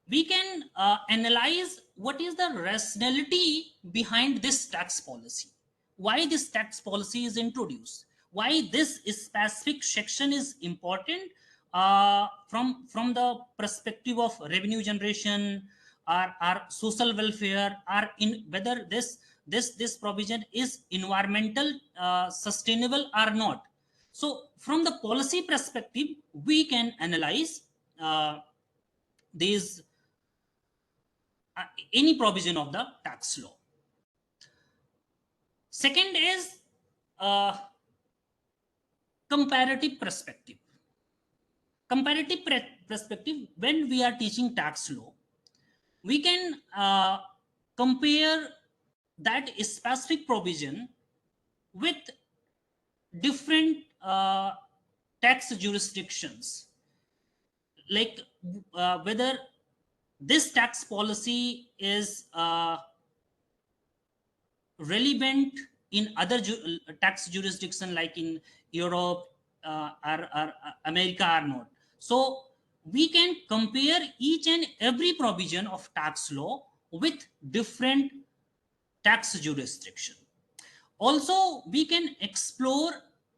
we can analyze what is the rationality behind this tax policy, why this tax policy is introduced, why this specific section is important from the perspective of revenue generation or social welfare, or in whether this provision is environmental sustainable or not. So from the policy perspective, we can analyze these any provision of the tax law. Second is uh, comparative perspective. Comparative perspective, when we are teaching tax law, we can compare that specific provision with different tax jurisdictions, like whether this tax policy is relevant in other tax jurisdiction like in Europe or America or not. So we can compare each and every provision of tax law with different tax jurisdiction. Also, we can explore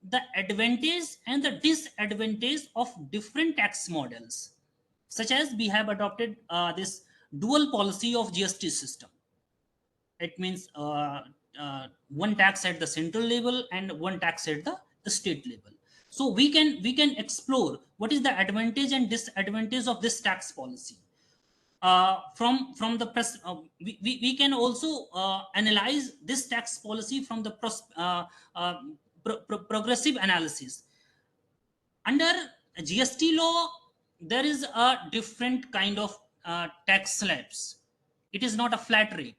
the advantage and the disadvantage of different tax models, such as we have adopted this dual policy of GST system. It means one tax at the central level and one tax at the state level. So we can explore what is the advantage and disadvantage of this tax policy. From the press, we can also analyze this tax policy from the progressive analysis. Under GST law, there is a different kind of tax slabs. It is not a flat rate.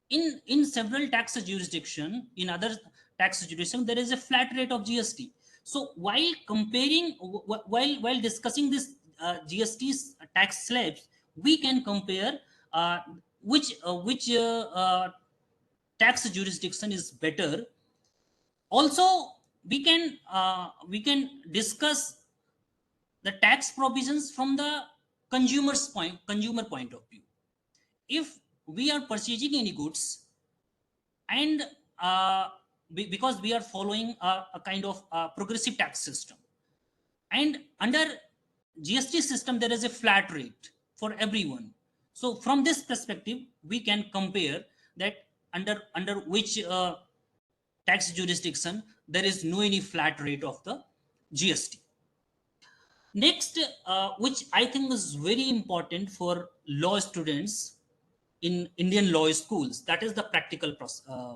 In several tax jurisdiction, in other tax jurisdiction, there is a flat rate of GST. So while comparing, while discussing this GST tax slabs, we can compare which tax jurisdiction is better. Also, we can discuss the tax provisions from the consumer point of view. If we are purchasing any goods and because we are following a kind of progressive tax system, and under GST system there is a flat rate for everyone. So from this perspective we can compare that under which tax jurisdiction there is no any flat rate of the GST. Next, which I think is very important for law students in Indian law schools, that is the practical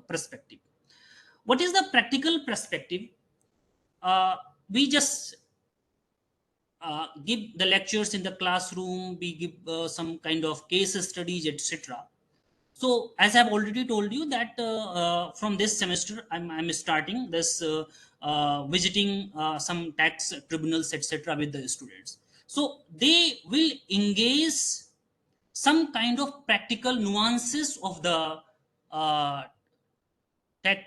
perspective. What is the practical perspective? We just give the lectures in the classroom, we give some kind of case studies, etc. So as I've already told you that from this semester I'm starting this visiting some tax tribunals, etc. with the students. So they will engage some kind of practical nuances of the uh,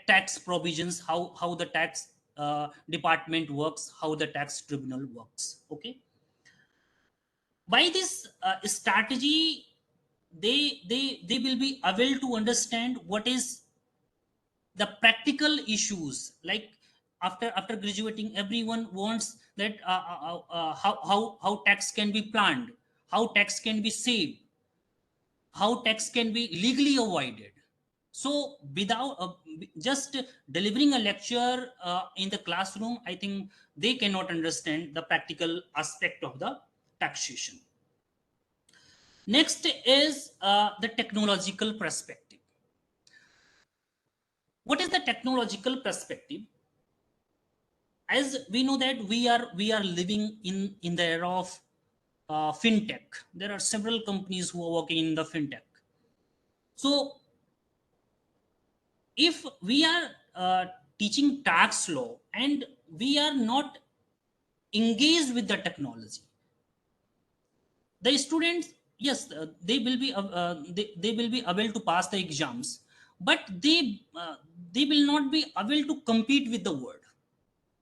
tax provisions, how the tax department works, how the tax tribunal works. Okay, by this strategy they will be able to understand what is the practical issues. Like after graduating, everyone wants that how tax can be planned, how tax can be saved, how tax can be legally avoided. So without just delivering a lecture in the classroom, I think they cannot understand the practical aspect of the taxation. Next is the technological perspective. What is the technological perspective? As we know that we are living in the era of fintech. There are several companies who are working in the fintech. So if we are teaching tax law and we are not engaged with the technology, the students, yes, they will be able to pass the exams, but they will not be able to compete with the world.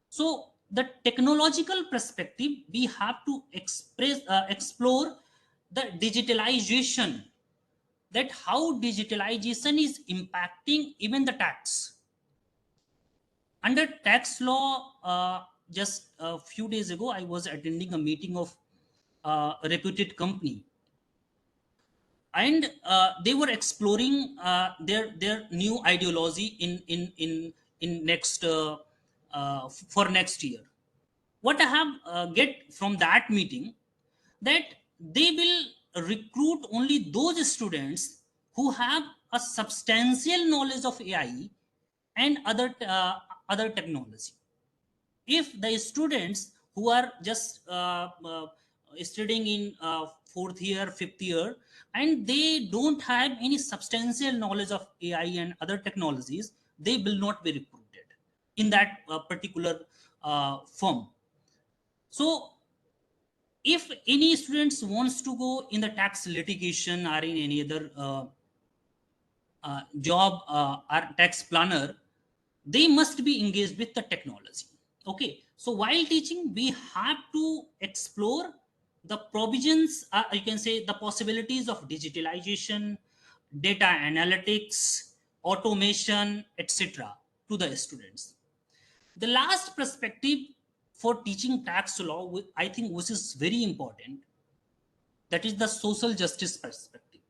So the technological perspective, we have to explore the digitalization, that how digitalization is impacting even the tax. Under tax law, just a few days ago I was attending a meeting of a reputed company, and they were exploring their new ideology in next for next year. What I have get from that meeting, that they will recruit only those students who have a substantial knowledge of AI and other technology. If the students who are just studying in fourth year, fifth year, and they don't have any substantial knowledge of AI and other technologies, they will not be recruited in that particular firm. So if any students wants to go in the tax litigation or in any other job or tax planner, they must be engaged with the technology. Okay, so while teaching we have to explore the provisions, you can say the possibilities of digitalization, data analytics, automation, etc. to the students. The last perspective for teaching tax law, I think, which is very important, that is the social justice perspective.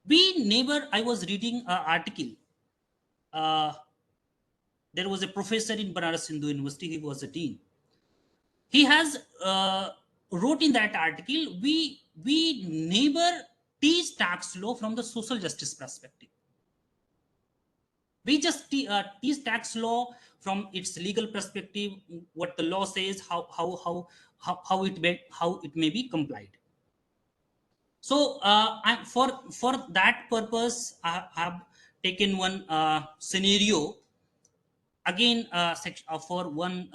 We never I was reading an article. uh, there was a professor in Banaras Hindu University. He was a dean. He has wrote in that article, we never teach tax law from the social justice perspective. We just teach tax law from its legal perspective, what the law says, how it may be complied. So for that purpose, I have taken one scenario again, for one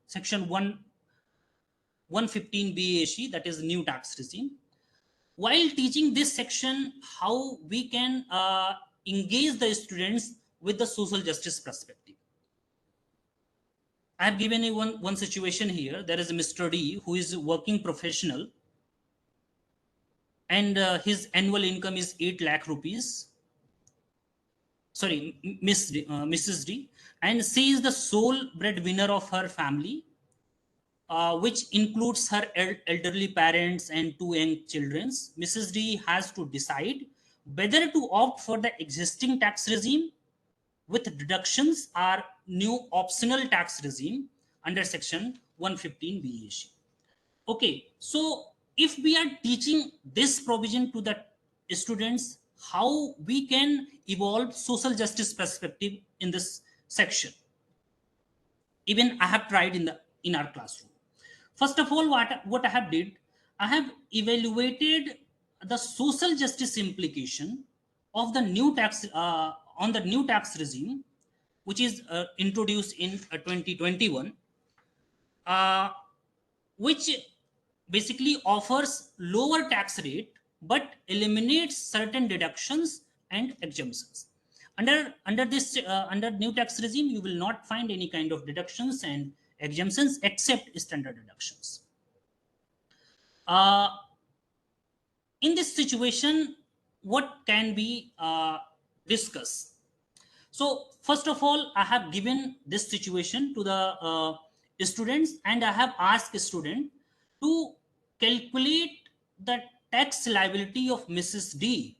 section 115 BAC, that is new tax regime. While teaching this section, how we can engage the students with the social justice perspective. I have given you one situation here. There is a Mr. D who is a working professional, and his annual income is 8 lakh rupees. Sorry, Mrs. D, and she is the sole breadwinner of her family, which includes her elderly parents and 2 young children. Mrs. D has to decide whether to opt for the existing tax regime with deductions or new optional tax regime under section 115 BAC. Okay, so if we are teaching this provision to the students, how we can evolve social justice perspective in this section, even I have tried in our classroom. First of all, what I have did, I have evaluated the social justice implication of the new tax on the new tax regime, which is introduced in 2021, uh, which basically offers lower tax rate but eliminates certain deductions and exemptions. Under this under new tax regime, you will not find any kind of deductions and exemptions except standard deductions. uh, in this situation, what can be discussed? So first of all, I have given this situation to the students, and I have asked a student to calculate the tax liability of Mrs. D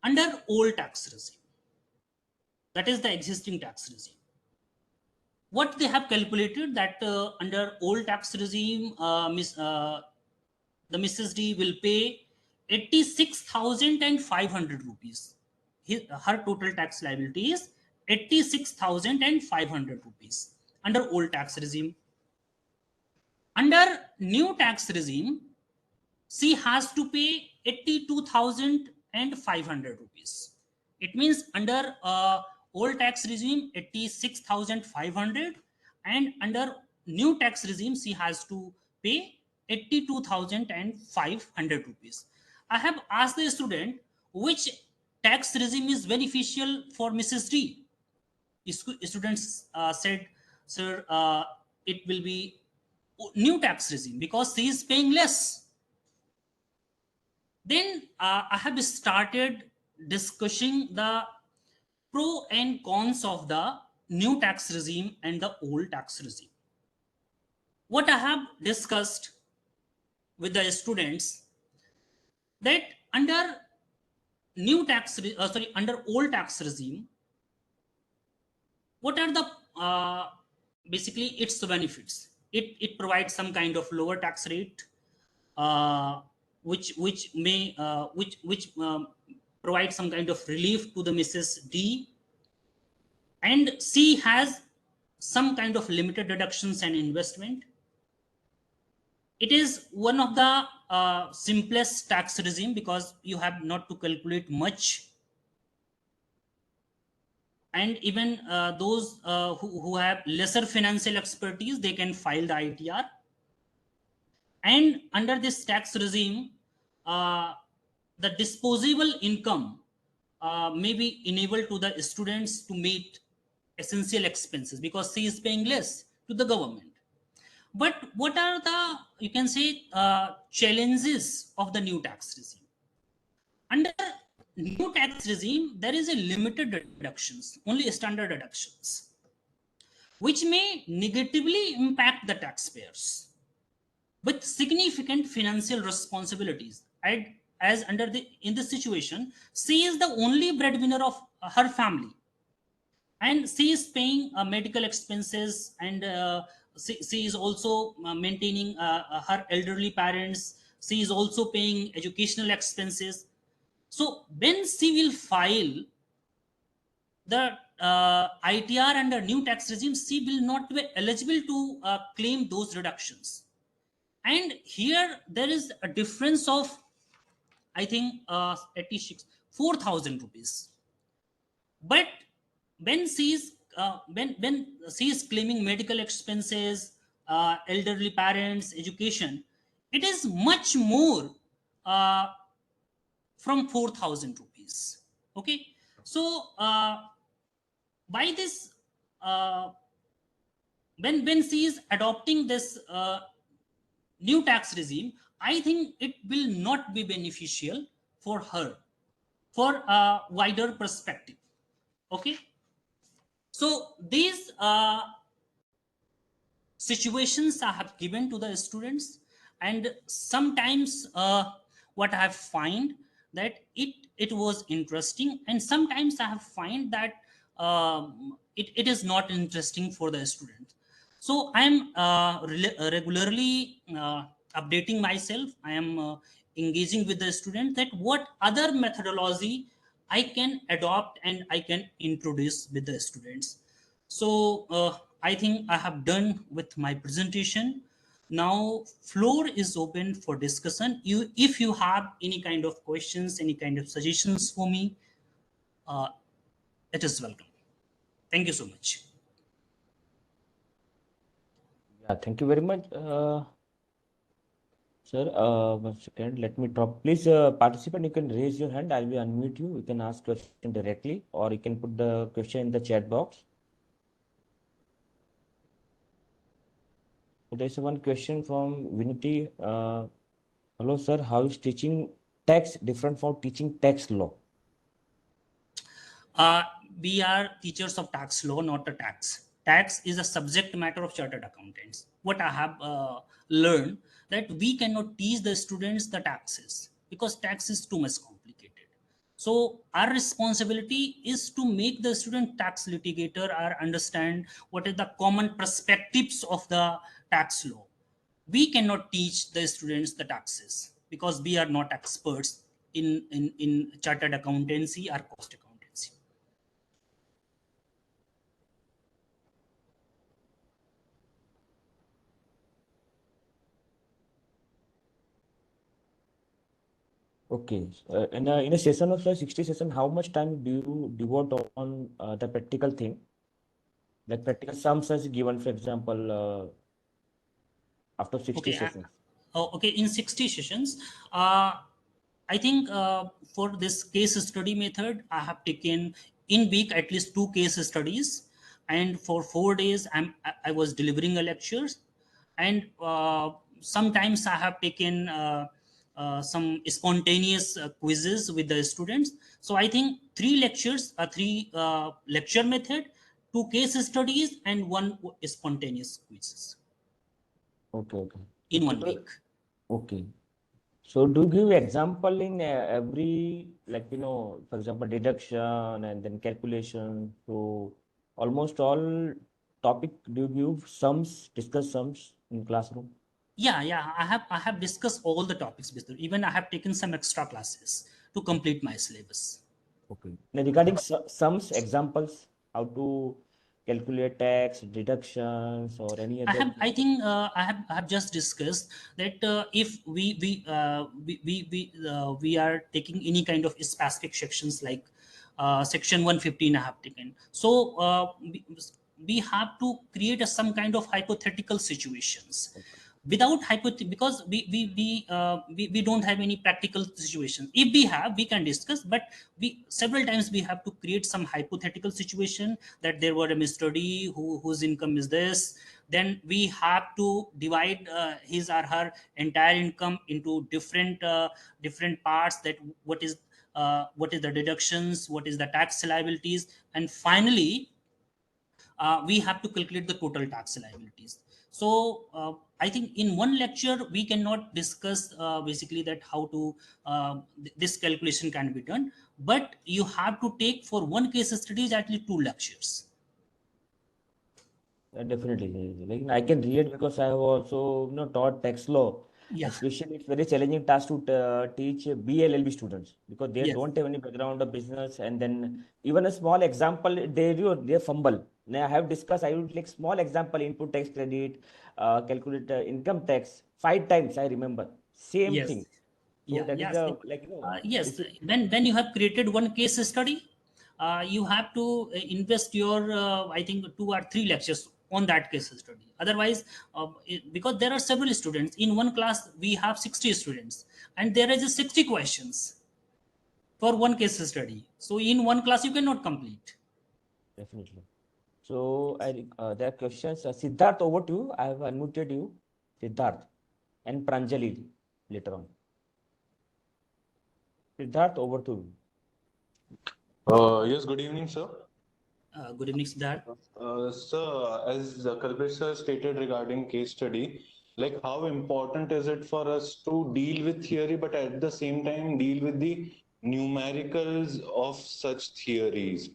under old tax regime. That is the existing tax regime. What they have calculated, that under old tax regime, the Mrs. D will pay 86,500 rupees. Her total tax liability is 86,500 rupees under old tax regime. Under new tax regime, she has to pay 82,500 rupees. It means under old tax regime 86,500, and under new tax regime she has to pay 82,500 rupees. I have asked the student which tax regime is beneficial for Mrs. D. Students said, sir, it will be new tax regime because she is paying less. Then I have started discussing the pro and cons of the new tax regime and the old tax regime. What I have discussed with the students, that under under old tax regime, what are the basically its benefits? It provides some kind of lower tax rate. which may which provide some kind of relief to the Mrs. D, and C has some kind of limited deductions and investment. It is one of the simplest tax regime because you have not to calculate much, and even those who have lesser financial expertise, they can file the ITR. And under this tax regime, uh, the disposable income may be enabled to the students to meet essential expenses because he is paying less to the government. But what are the, you can say, challenges of the new tax regime? Under new tax regime, there is a limited deductions, only standard deductions, which may negatively impact the taxpayers with significant financial responsibilities. And as under the in this situation, she is the only breadwinner of her family, and she is paying medical expenses, and she is also maintaining her elderly parents. She is also paying educational expenses. So when she will file the ITR under new tax regime, she will not be eligible to claim those reductions. And here there is a difference of, I think, 86 4,000 rupees. But when she is claiming medical expenses, elderly parents, education, it is much more uh, from 4,000 rupees. Okay, so by this, uh, when she is adopting this new tax regime, I think it will not be beneficial for her for a wider perspective. Okay, so these situations I have given to the students, and sometimes what I have find that it was interesting, and sometimes I have find that it is not interesting for the student. So I am regularly updating myself. I am engaging with the student that what other methodology I can adopt and I can introduce with the students. So I think I have done with my presentation. Now floor is open for discussion. If you have any kind of questions, any kind of suggestions for me, uh, it is welcome. Thank you so much. Yeah, thank you very much, sir. 1 second, let me drop. Please, participant, you can raise your hand. I will unmute you. You can ask question directly, or you can put the question in the chat box. So there's one question from Vinity. Hello, sir. How is teaching tax different from teaching tax law? Uh, we are teachers of tax law, not a tax. Tax is a subject matter of chartered accountants. What I have learned that we cannot teach the students the taxes because tax is too much complicated. So our responsibility is to make the student tax litigator or understand what is the common perspectives of the tax law. We cannot teach the students the taxes because we are not experts in chartered accountancy or cost accountancy. Okay. In a session of 60 session, how much time do you devote on the practical thing? Like practical sums as given, for example, after 60 Okay, sessions. okay. In 60 sessions, uh, I think for this case study method, I have taken in week at least 2 case studies, and for 4 days, I was delivering a lectures, and sometimes I have taken some spontaneous quizzes with the students. So I think 3 lectures, three lecture method, 2 case studies, and 1 spontaneous quizzes Okay, okay. in Okay, 1 week. okay. So do you give example in every, like, for example, deduction and then calculation. So almost all topic, do you give sums, discuss sums in classroom? Yeah. I have discussed all the topics with you. Even I have taken some extra classes to complete my syllabus. Okay. Now, regarding sums, examples, how to calculate tax, deductions, or any I other. have. I think I have just discussed that if we are taking any kind of specific sections like section 115 I have taken. So we have to create some kind of hypothetical situations without because we don't have any practical situations. If we have, we can discuss, but we several times we have to create some hypothetical situation that there were a Mr. D whose income is this. Then we have to divide his or her entire income into different parts, that what is the deductions, what is the tax liabilities, and finally we have to calculate the total tax liabilities. So I think in one lecture we cannot discuss basically that how to this calculation can be done, but you have to take for one case studies at least two lectures. Definitely. Like I can relate because I have also taught tax law. Yeah. Especially it's very challenging task to teach BLLB students because they Yes. don't have any background of business, and then even a small example they fumble. Now I have discussed, I would like small example, input tax credit, calculate income tax 5 times I remember same Yes. thing. So that is Yes. a like Yes. if you, When you have created one case study, you have to invest your I think 2 or 3 lectures on that case study. Otherwise, because there are several students in one class, we have 60 students, and there is a 60 questions for one case study. So in one class, you cannot complete. definitely. So there are questions. Siddharth, over to you. I have unmuted you, Siddharth, and Pranjali later on. Siddharth, over to you. Yes, good evening, sir. Good evening, Siddharth. Sir, as Kalpesh sir stated regarding case study, like how important is it for us to deal with theory, but at the same time deal with the numericals of such theories?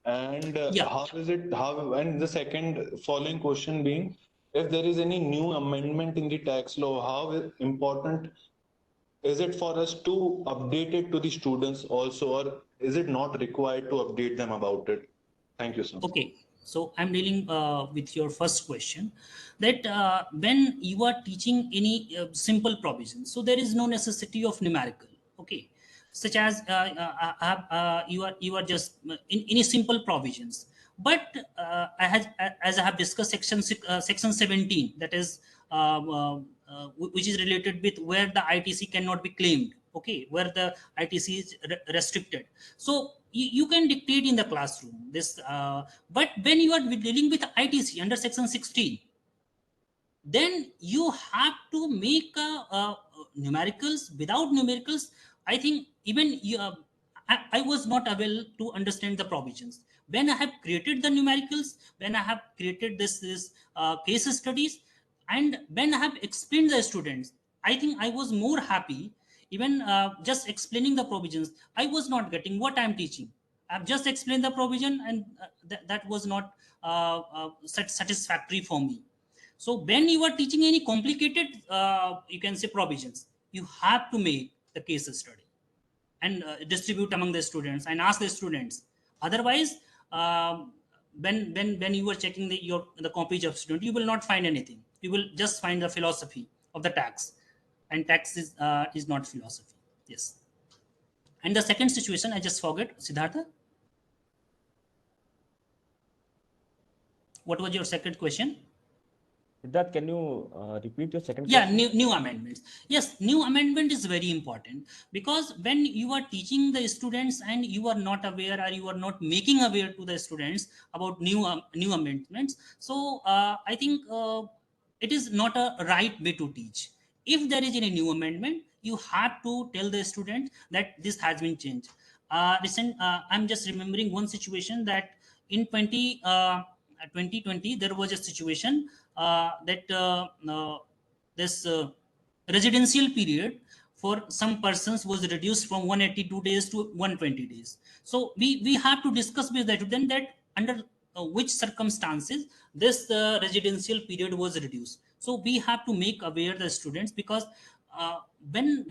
And Yeah. how is it, and the second following question being, if there is any new amendment in the tax law, how important is it for us to update it to the students also, or is it not required to update them about it? Thank you, sir. Okay, so I'm dealing with your first question, that when you are teaching any simple provision, so there is no necessity of numerical. Okay, such as you are just in any simple provisions. But as I have discussed, section 17, that is which is related with where the ITC cannot be claimed. Okay, where the ITC is restricted. So you can dictate in the classroom this, but when you are dealing with ITC under section 16, then you have to make numericals. Without numericals, I think even I was not able to understand the provisions. When I have created the numericals, when I have created this case studies, and when I have explained the students, I think I was more happy. Even just explaining the provisions, I was not getting what I'm teaching. I've just explained the provision, and that was not satisfactory for me. So when you are teaching any complicated, you can say provisions, you have to make the case study and distribute among the students and ask the students. Otherwise, when you are checking the copies of student, you will not find anything. You will just find the philosophy of the tax, and tax is not philosophy. Yes. And the second situation, I just forget, Siddhartha. What was your second question? Siddharth, can you repeat your second Yeah, question? new amendments. Yes, new amendment is very important, because when you are teaching the students and you are not aware, or you are not making aware to the students about new amendments, so I think it is not a right way to teach. If there is any new amendment, you have to tell the student that this has been changed. I'm just remembering one situation, that in 2020 there was a situation that this residential period for some persons was reduced from 182 days to 120 days. So we have to discuss with the student that under which circumstances this residential period was reduced. So we have to make aware the students, because when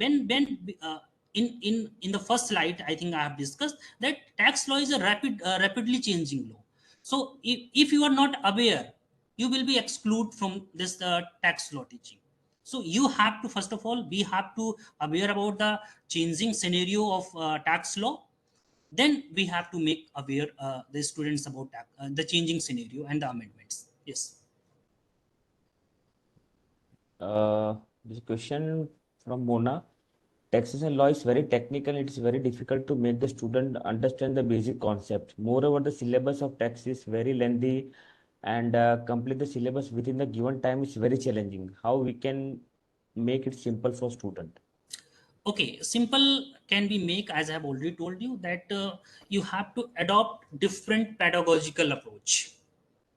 in the first slide, I think I have discussed that tax law is a rapidly changing law. So if you are not aware, you will be excluded from this tax law teaching. So you have to, first of all, we have to aware about the changing scenario of tax law. Then we have to make aware the students about the changing scenario and the amendments. Yes. This question from Mona. Taxation law is very technical. It is very difficult to make the student understand the basic concept. Moreover, the syllabus of tax is very lengthy, and complete the syllabus within the given time is very challenging. How we can make it simple for student? Okay, simple can be make, as I have already told you, that you have to adopt different pedagogical approach.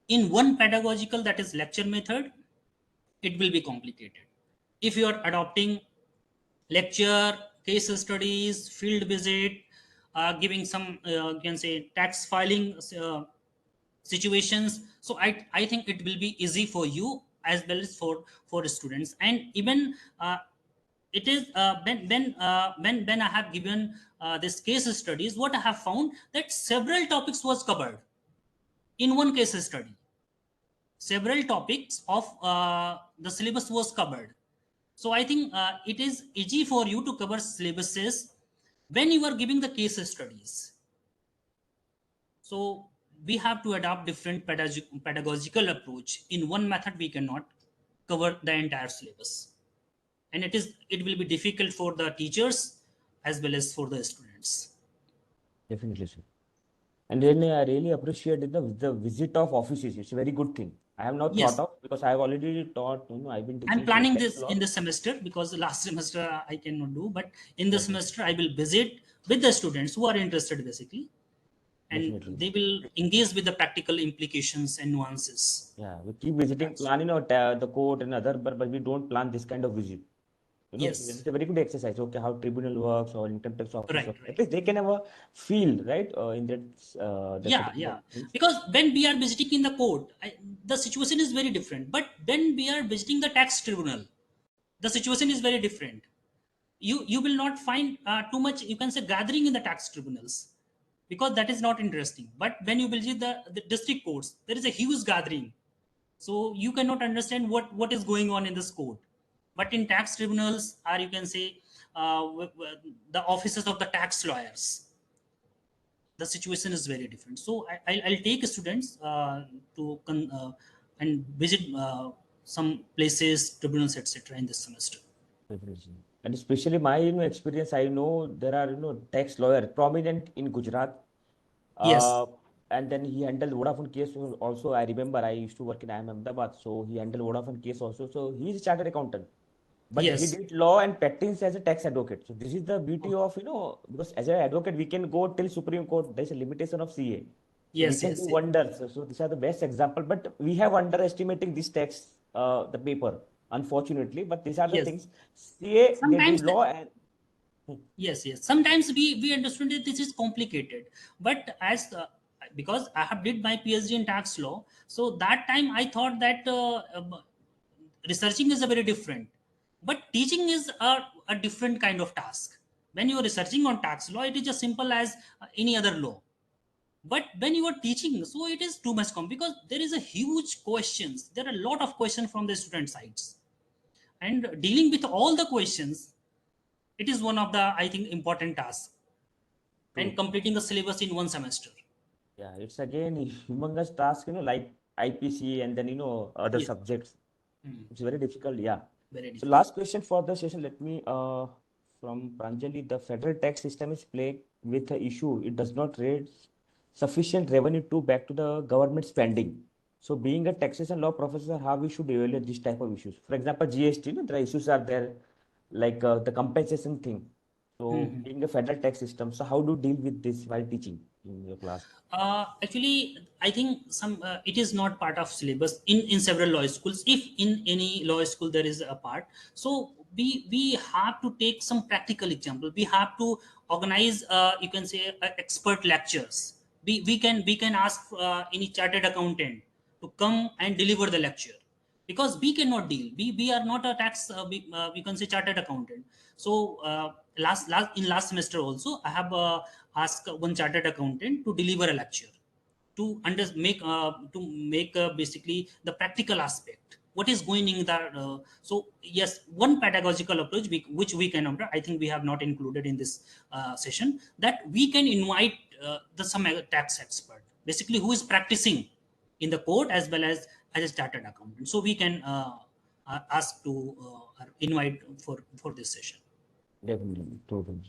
In one pedagogical, that is lecture method, it will be complicated. If you are adopting lecture, case studies, field visit, giving some you can say tax filing situations, so I think it will be easy for you as well as for students. And even it is when I have given this case studies, what I have found that several topics was covered in one case study. Several topics of the syllabus was covered. So I think it is easy for you to cover syllabuses when you are giving the case studies. So we have to adopt different pedagogical approach. In one method, we cannot cover the entire syllabus, and it will be difficult for the teachers as well as for the students. Definitely, sir. And then I really appreciate the visit of offices. It's a very good thing. I have not thought Yes, of, because I have already taught. I've been I'm teaching planning tax this law. in this semester, because the last semester I cannot do, but in this Definitely, semester I will visit with the students who are interested basically, and definitely. they will engage with the practical implications and nuances. Yeah, we keep visiting, That's planning the court and other, but we don't plan this kind of visit. yes, It's a very good exercise. Okay, how tribunal works or income tax office right, works. right. At least they can have a feel, right, in that Yeah, particular yeah. things. Because when we are visiting in the court, the situation is very different. But when we are visiting the tax tribunal, the situation is very different. You will not find too much, you can say, gathering in the tax tribunals, because that is not interesting. But when you visit the district courts, there is a huge gathering. So you cannot understand what is going on in this court. But in tax tribunals, or you can say the offices of the tax lawyers, the situation is very different. So I'll take students and visit some places, tribunals, etc. in this semester. Definitely. And especially my experience, I know there are tax lawyer prominent in Gujarat. Yes, Uh, and then he handled Vodafone case also. I remember I used to work in IIM Ahmedabad, so he handled Vodafone case also. So he's a chartered accountant, but he yes. did law and practice as a tax advocate. So this is the beauty Okay. of because as an advocate we can go till Supreme Court. There's a limitation of CA, so we Yes, can do yes, yes. wonders. So these are the best example. But we have underestimating this tax, the paper, unfortunately. But these are the Yes. things. CA they do Sometimes, law and yes, yes. Sometimes we understand that this is complicated, but because I have did my PhD in tax law, so that time I thought that researching is a very different, but teaching is a different kind of task. When you are researching on tax law, it is as simple as any other law. But when you are teaching, so it is too much because there is a huge questions. There are a lot of questions from the student sides, and dealing with all the questions, it is one of the, I think, important tasks, and true. completing the syllabus in one semester. Yeah, it's again a humongous task, like IPC and then other Yes. subjects. Hmm. It's very difficult. Yeah. Very So difficult. last question for the session. Let me from Pranjali. The federal tax system is plagued with the issue. It does not raise sufficient revenue to back to the government spending. So being a taxation law professor, how we should evaluate this type of issues? For example, GST, the issues are there, like the compensation thing. So Mhm. being a federal tax system, so how do you deal with this while teaching in your class? Actually, I think some it is not part of syllabus in several law schools. If in any law school there is a part, so we have to take some practical example. We have to organize, you can say, expert lectures. We can ask any chartered accountant to come and deliver the lecture. because we cannot deal. We are not a tax. We can say chartered accountant. So last semester also, I have asked one chartered accountant to deliver a lecture to make basically the practical aspect what is going in that. So yes, one pedagogical approach which we can I think we have not included in this session, that we can invite some tax expert basically who is practicing in the court as well as a chartered accountant, so we can ask to invite for this session. Definitely, totally.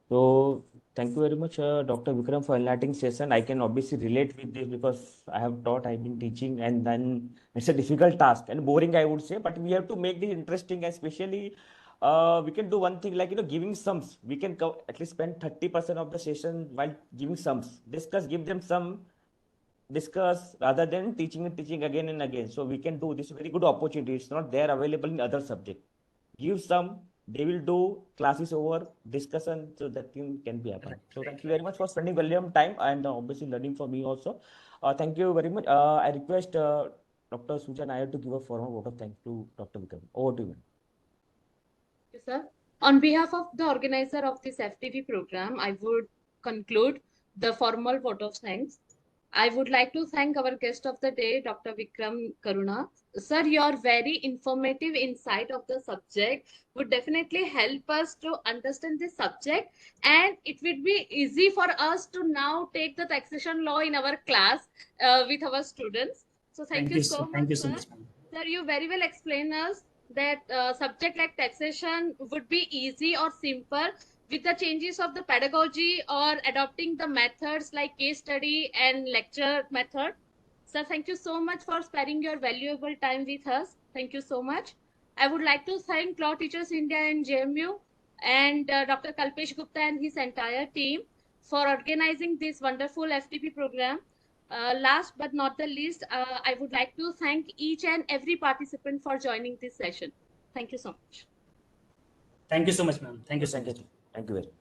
So thank you very much, Dr. Vikram, for enlightening session. I can obviously relate with this because I have taught, I've been teaching, and then it's a difficult task and boring, I would say. But we have to make this interesting, especially we can do one thing like giving sums. We can at least spend 30% of the session while giving sums. Give them some discuss rather than teaching and teaching again and again. So we can do this very good opportunity. It's not there available in other subject. Give some, they will do classes over discussion, so that thing can be happen. So thank you very much for spending valuable time and obviously learning from me also. Thank you very much. I request Dr. Sujan Iyer to give a formal vote of thanks to Dr. Vikram. Over to you. Thank you, sir. On behalf of the organizer of this FTP program, I would conclude the formal vote of thanks. I would like to thank our guest of the day, Dr. Vikram Karuna. Sir, your very informative insight of the subject would definitely help us to understand the subject, and it would be easy for us to now take the taxation law in our class with our students. So thank you so much, thank you so sir. much, ma'am. Sir, you very well explain us that subject like taxation would be easy or simple with the changes of the pedagogy or adopting the methods like case study and lecture method. Sir, thank you so much for sparing your valuable time with us. Thank you so much. I would like to thank Law Teachers India and JMU and Dr. Kalpesh Gupta and his entire team for organizing this wonderful FTP program. Last but not the least, I would like to thank each and every participant for joining this session. Thank you so much. Thank you so much, ma'am. Thank you so much. Thank you very much.